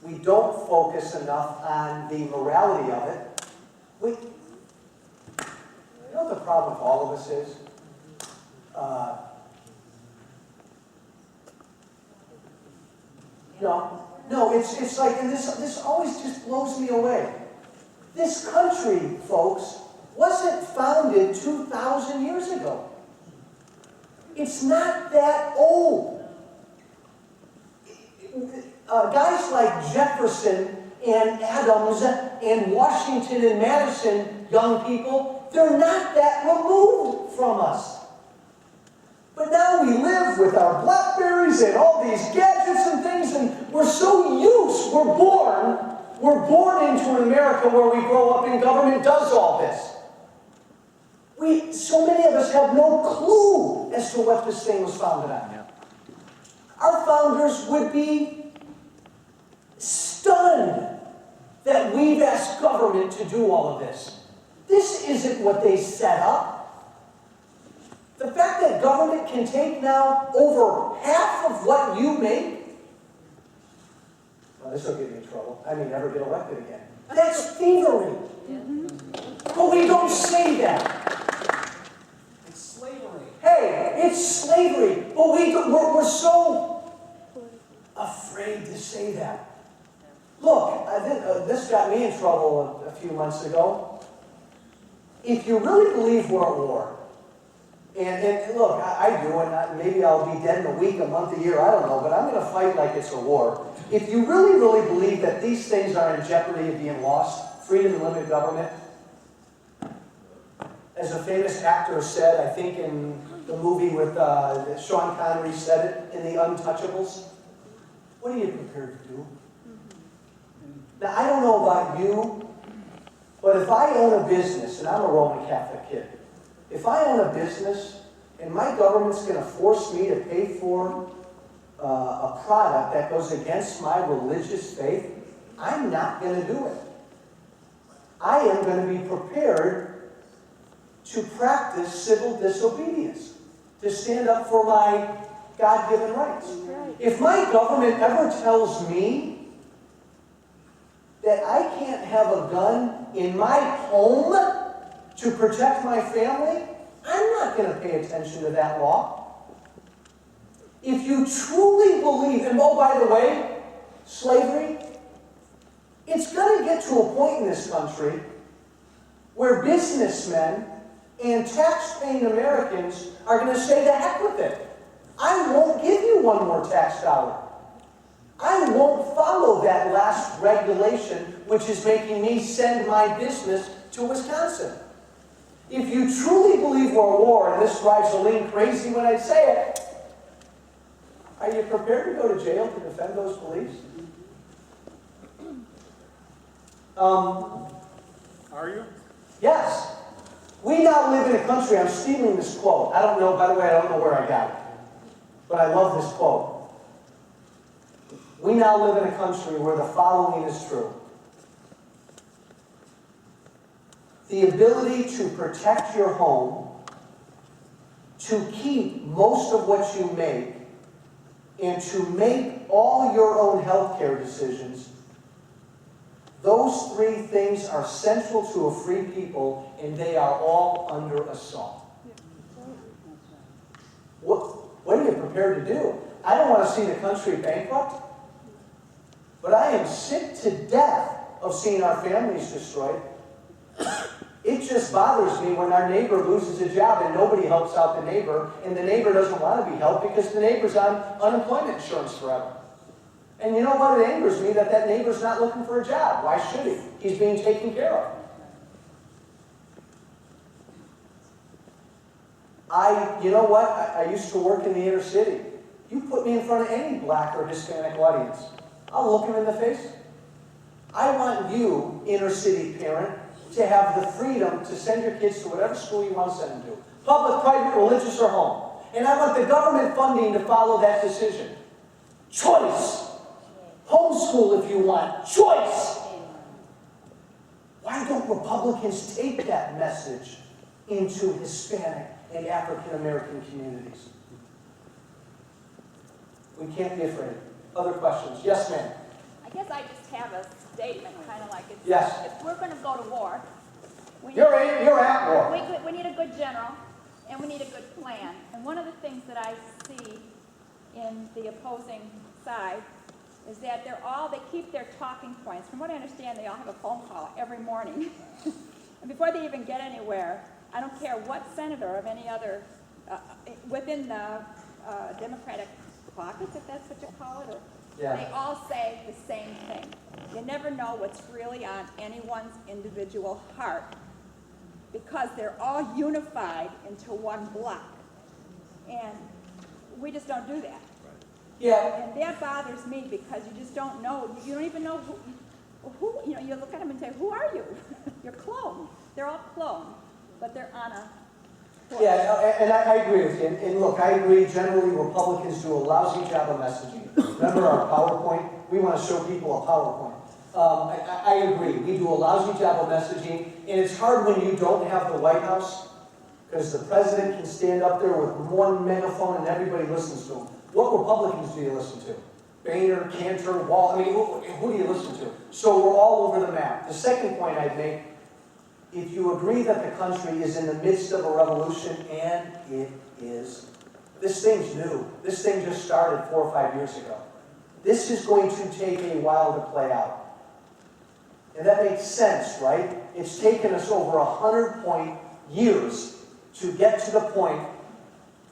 We don't focus enough on the morality of it. You know what the problem with all of us is? No, it's like, and this always just blows me away. This country, folks, wasn't founded 2,000 years ago. It's not that old. Guys like Jefferson and Adams and Washington and Madison, young people, they're not that removed from us. But now we live with our Blackberries and all these gadgets and things, and we're so used, we're born into an America where we grow up and government does all this. So many of us have no clue as to what this thing was founded on. Yeah. Our founders would be stunned that we've asked government to do all of this. This isn't what they set up. The fact that government can take now over half of what you make, well, this will get me in trouble. I may never get elected again. That's thievery. But we don't say that. It's slavery. Hey, it's slavery. But we're so afraid to say that. Look, this got me in trouble a few months ago. If you really believe we're at war, and look, I do, and maybe I'll be dead in a week, a month, a year, I don't know, but I'm going to fight like it's a war. If you really, really believe that these things are in jeopardy of being lost, freedom and limited government, as a famous actor said, I think in the movie with Sean Connery said it, in The Untouchables, what are you prepared to do? Now, I don't know about you, but if I own a business, and I'm a Roman Catholic kid, if I own a business and my government's going to force me to pay for a product that goes against my religious faith, I'm not going to do it. I am going to be prepared to practice civil disobedience, to stand up for my God-given rights. If my government ever tells me that I can't have a gun in my home to protect my family, I'm not going to pay attention to that law. If you truly believe, and oh, by the way, slavery, it's going to get to a point in this country where businessmen and tax-paying Americans are going to say, to heck with it. I won't give you one more tax dollar. I won't follow that last regulation, which is making me send my business to Wisconsin. If you truly believe we're at war, and this drives Aline crazy when I say it, are you prepared to go to jail to defend those beliefs? Are you? Yes. We now live in a country, I'm stealing this quote. I don't know, by the way, I don't know where I got it. But I love this quote. We now live in a country where the following is true. The ability to protect your home, to keep most of what you make, and to make all your own healthcare decisions, those three things are central to a free people, and they are all under assault. What are you prepared to do? I don't want to see the country bankrupt, but I am sick to death of seeing our families destroyed. It just bothers me when our neighbor loses a job and nobody helps out the neighbor, and the neighbor doesn't want to be helped because the neighbor's on unemployment insurance forever. And you know what? It angers me that that neighbor's not looking for a job. Why should he? He's being taken care of. You know what? I used to work in the inner city. You put me in front of any black or Hispanic audience, I'll look him in the face. I want you, inner city parent, to have the freedom to send your kids to whatever school you want to send them to. Public, private, religious, or home. And I want the government funding to follow that decision. Choice. Homeschool if you want. Choice. Why don't Republicans take that message into Hispanic and African American communities? We can't be afraid. Other questions? Yes, ma'am. I guess I just have a statement, kind of like it's, yes. If we're going to go to war, you're at war. We need a good general, and we need a good plan. And one of the things that I see in the opposing side is that they keep their talking points. From what I understand, they all have a phone call every morning. And before they even get anywhere, I don't care what senator of any other, within the Democratic caucus, if that's what you call it, or yeah. They all say the same thing. You never know what's really on anyone's individual heart because they're all unified into one block. And we just don't do that. Yeah. And that bothers me because you just don't know. You don't even know who you know, you look at them and say, who are you? You're cloned. They're all cloned, but they're on a course. Yeah, and I agree with you. And look, I agree generally Republicans do a lousy job of messaging. Remember our PowerPoint? We want to show people a PowerPoint. I agree. We do a lousy job of messaging, and it's hard when you don't have the White House because the president can stand up there with one megaphone and everybody listens to him. What Republicans do you listen to? Boehner, Cantor, Walsh, I mean, who do you listen to? So we're all over the map. The second point I'd make, if you agree that the country is in the midst of a revolution, and it is, this thing's new. This thing just started 4 or 5 years ago. This is going to take a while to play out. And that makes sense, right? It's taken us over 100 years to get to the point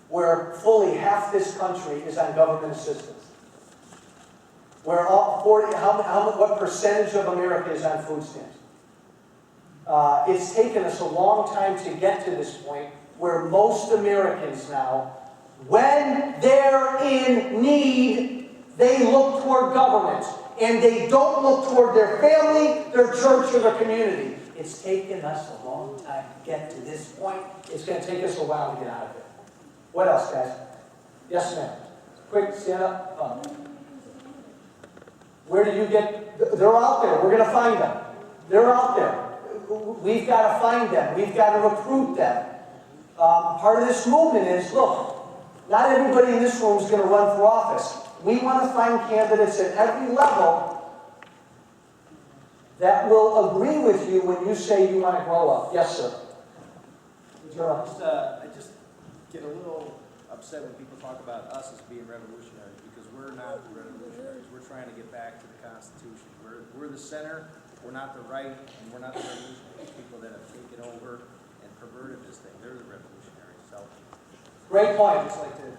where fully half this country is on government assistance. Where what percentage of America is on food stamps? It's taken us a long time to get to this point where most Americans now, when they're in need, they look toward government. And they don't look toward their family, their church, or their community. It's taken us a long time to get to this point. It's going to take us a while to get out of it. What else, guys? Yes, ma'am. Quick, stand up. Where do you get... They're out there. We're going to find them. They're out there. We've got to find them. We've got to recruit them. Part of this movement is, look, not everybody in this room is going to run for office. We want to find candidates at every level that will agree with you when you say you want to grow up. Yes, sir. I just get a little upset when people talk about us as being revolutionaries, because we're not the revolutionaries. We're trying to get back to the Constitution. We're the center, we're not the right, and we're not the revolutionaries. People that have taken over and perverted this thing, they're the revolutionaries. So, Great point. just like to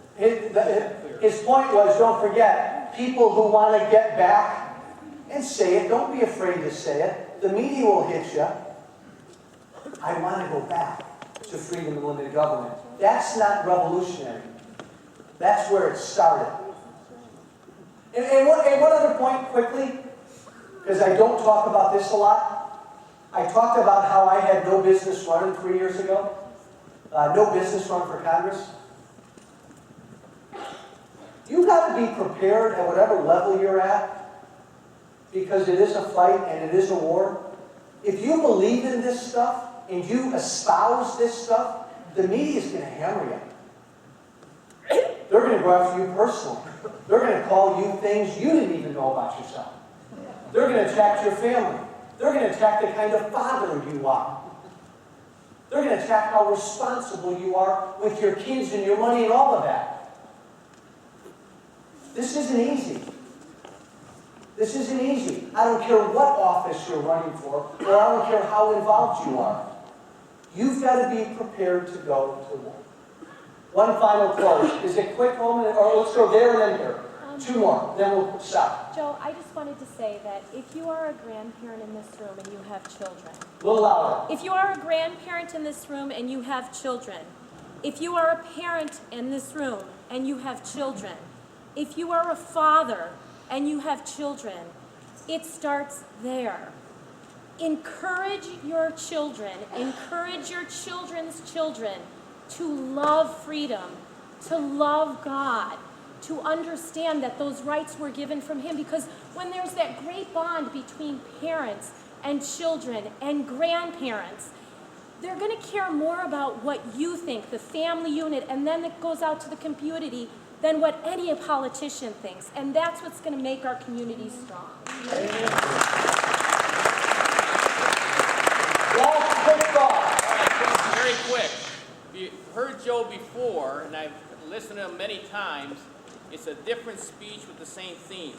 His point was, don't forget, people who want to get back and say it, don't be afraid to say it. The media will hit you. I want to go back to freedom and limited government. That's not revolutionary. That's where it started. And one other point quickly, because I don't talk about this a lot. I talked about how I had no business running 3 years ago. No business running for Congress. You got to be prepared at whatever level you're at, because it is a fight and it is a war. If you believe in this stuff and you espouse this stuff, the media is going to hammer you. They're going to go after you personally. They're going to call you things you didn't even know about yourself. They're going to attack your family. They're going to attack the kind of father you are. They're going to attack how responsible you are with your kids and your money and all of that. This isn't easy. This isn't easy. I don't care what office you're running for, or I don't care how involved you are. You've got to be prepared to go to war. One final close. Is it quick, moment, or let's go there and then here? Two more, then we'll stop. Joe, I just wanted to say that if you are a grandparent in this room and you have children, A little louder. if you are a grandparent in this room and you have children, if you are a parent in this room and you have children, if you are a father and you have children, it starts there. Encourage your children, encourage your children's children to love freedom, to love God, to understand that those rights were given from Him. Because when there's that great bond between parents and children and grandparents, they're going to care more about what you think, the family unit, and then it goes out to the community than what any politician thinks. And that's what's going to make our communities strong. Last quick thought. Very quick. You heard Joe before, and I've listened to him many times. It's a different speech with the same themes.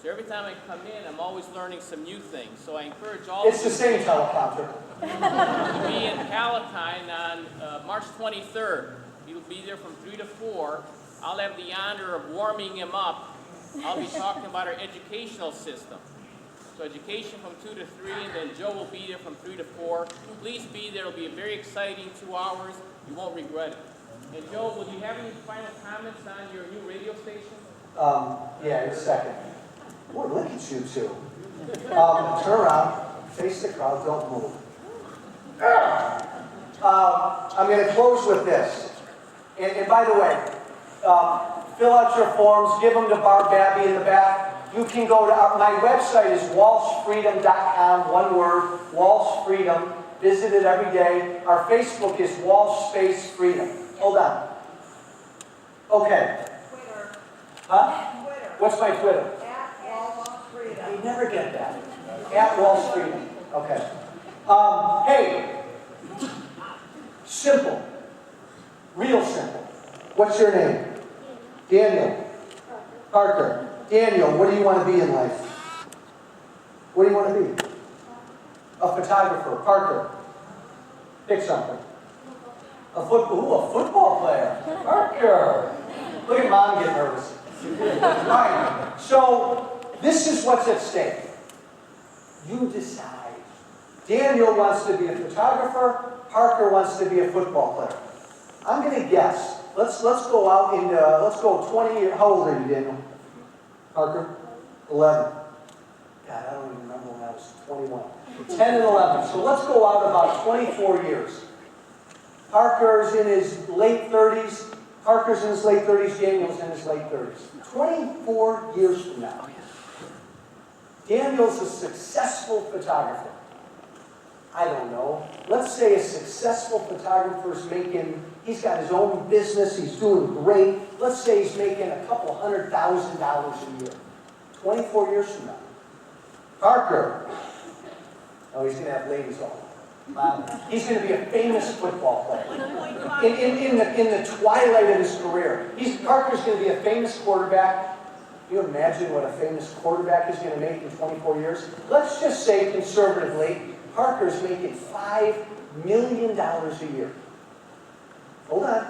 So every time I come in, I'm always learning some new things. So I encourage all It's the same teleprompter. to be in Palatine on March 23rd. He'll be there from 3 to 4. I'll have the honor of warming him up. I'll be talking about our educational system. So education from 2 to 3, and then Joe will be there from 3 to 4. Please be there. It'll be a very exciting 2 hours. You won't regret it. And Joe, will you have any final comments on your new radio station? Yeah, in a second. Boy, look at you two. Turn around, face the crowd, don't move. I'm going to close with this. And by the way, fill out your forms, give them to Barb Babby in the back. You can go to my website is walshfreedom.com, one word, Walsh Freedom. Visit it every day. Our Facebook is Walsh Space Freedom. Hold on. Okay. Twitter. Huh? Twitter. What's my Twitter? @Walsh Freedom. You never get that. @Walsh Freedom. Okay. Hey. Simple. Real simple. What's your name? Daniel. Parker. Daniel, what do you want to be in life? What do you want to be? A photographer. Parker. Pick something. A football player. Parker. Look at Mom get nervous. Right. So, this is what's at stake. You decide. Daniel wants to be a photographer. Parker wants to be a football player. I'm going to guess. Let's go out in, let's go 20 years. How old are you, Daniel? Parker? 11. God, I don't even remember when I was 21. 10 and 11. So let's go out about 24 years. Parker's in his late 30s. Parker's in his late 30s. Daniel's in his late 30s. 24 years from now. Daniel's a successful photographer. I don't know. Let's say a successful photographer's making, he's got his own business, he's doing great. Let's say he's making a couple $100,000 a year. 24 years from now. Parker. Oh, he's going to have ladies all. He's going to be a famous football player. In the twilight of his career. Parker's going to be a famous quarterback. Can you imagine what a famous quarterback is going to make in 24 years? Let's just say, conservatively, Parker's making $5 million a year. Hold on.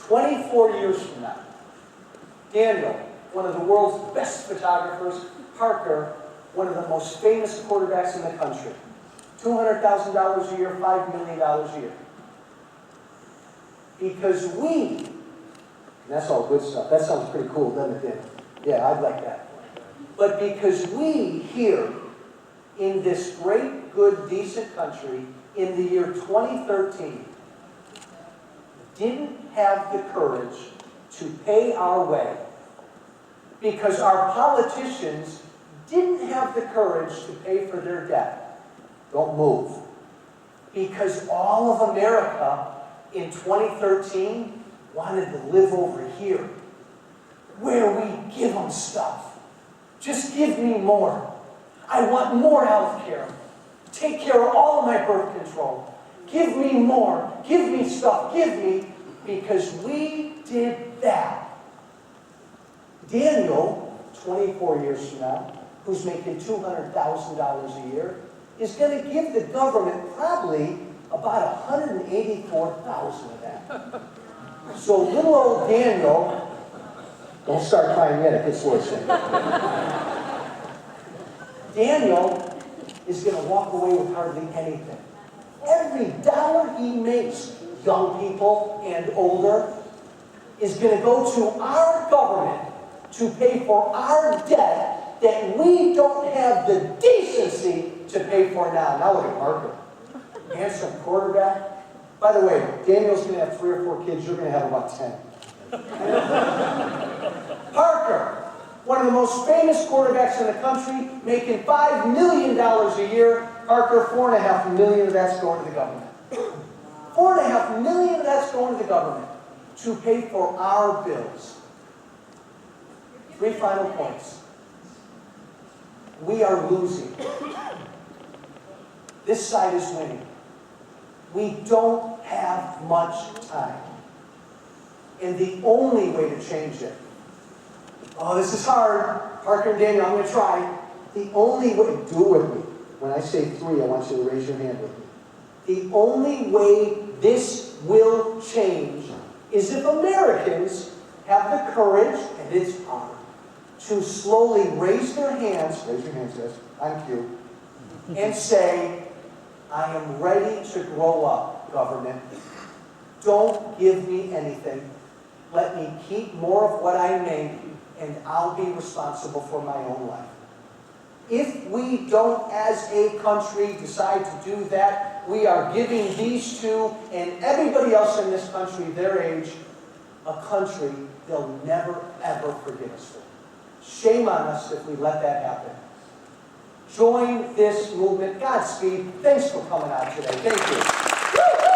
24 years from now, Daniel, one of the world's best photographers, Parker, one of the most famous quarterbacks in the country. $200,000 a year, $5 million a year. Because we, and that's all good stuff. That sounds pretty cool, doesn't it, Daniel? Yeah, I'd like that. But because we here, in this great, good, decent country, in the year 2013, didn't have the courage to pay our way, because our politicians didn't have the courage to pay for their debt. Don't move. Because all of America in 2013 wanted to live over here, where we give them stuff. Just give me more. I want more health care. Take care of all of my birth control. Give me more. Give me stuff. Give me. Because we did that. Daniel, 24 years from now, who's making $200,000 a year, is going to give the government probably about $184,000 of that. So little old Daniel, don't start crying yet, it gets worse. Daniel is going to walk away with hardly anything. Every dollar he makes, young people and older, is going to go to our government to pay for our debt that we don't have the decency to pay for now. Now look at Parker. Handsome quarterback. By the way, Daniel's going to have 3 or 4 kids. You're going to have about 10. Parker, one of the most famous quarterbacks in the country, making $5 million a year. Parker, $4.5 million of that's going to the government. $4.5 million of that's going to the government to pay for our bills. 3 final points. We are losing. This side is winning. We don't have much time. And the only way to change it, oh, this is hard. Parker and Daniel, I'm going to try. The only way, do it with me. When I say 3, I want you to raise your hand with me. The only way this will change is if Americans have the courage, and it's hard, to slowly raise their hands, raise your hands, guys, I'm cute, and say, I am ready to grow up, government. Don't give me anything. Let me keep more of what I make, and I'll be responsible for my own life. If we don't, as a country, decide to do that, we are giving these two and everybody else in this country, their age, a country they'll never, ever forgive us for. Shame on us if we let that happen. Join this movement. Godspeed. Thanks for coming out today. Thank you.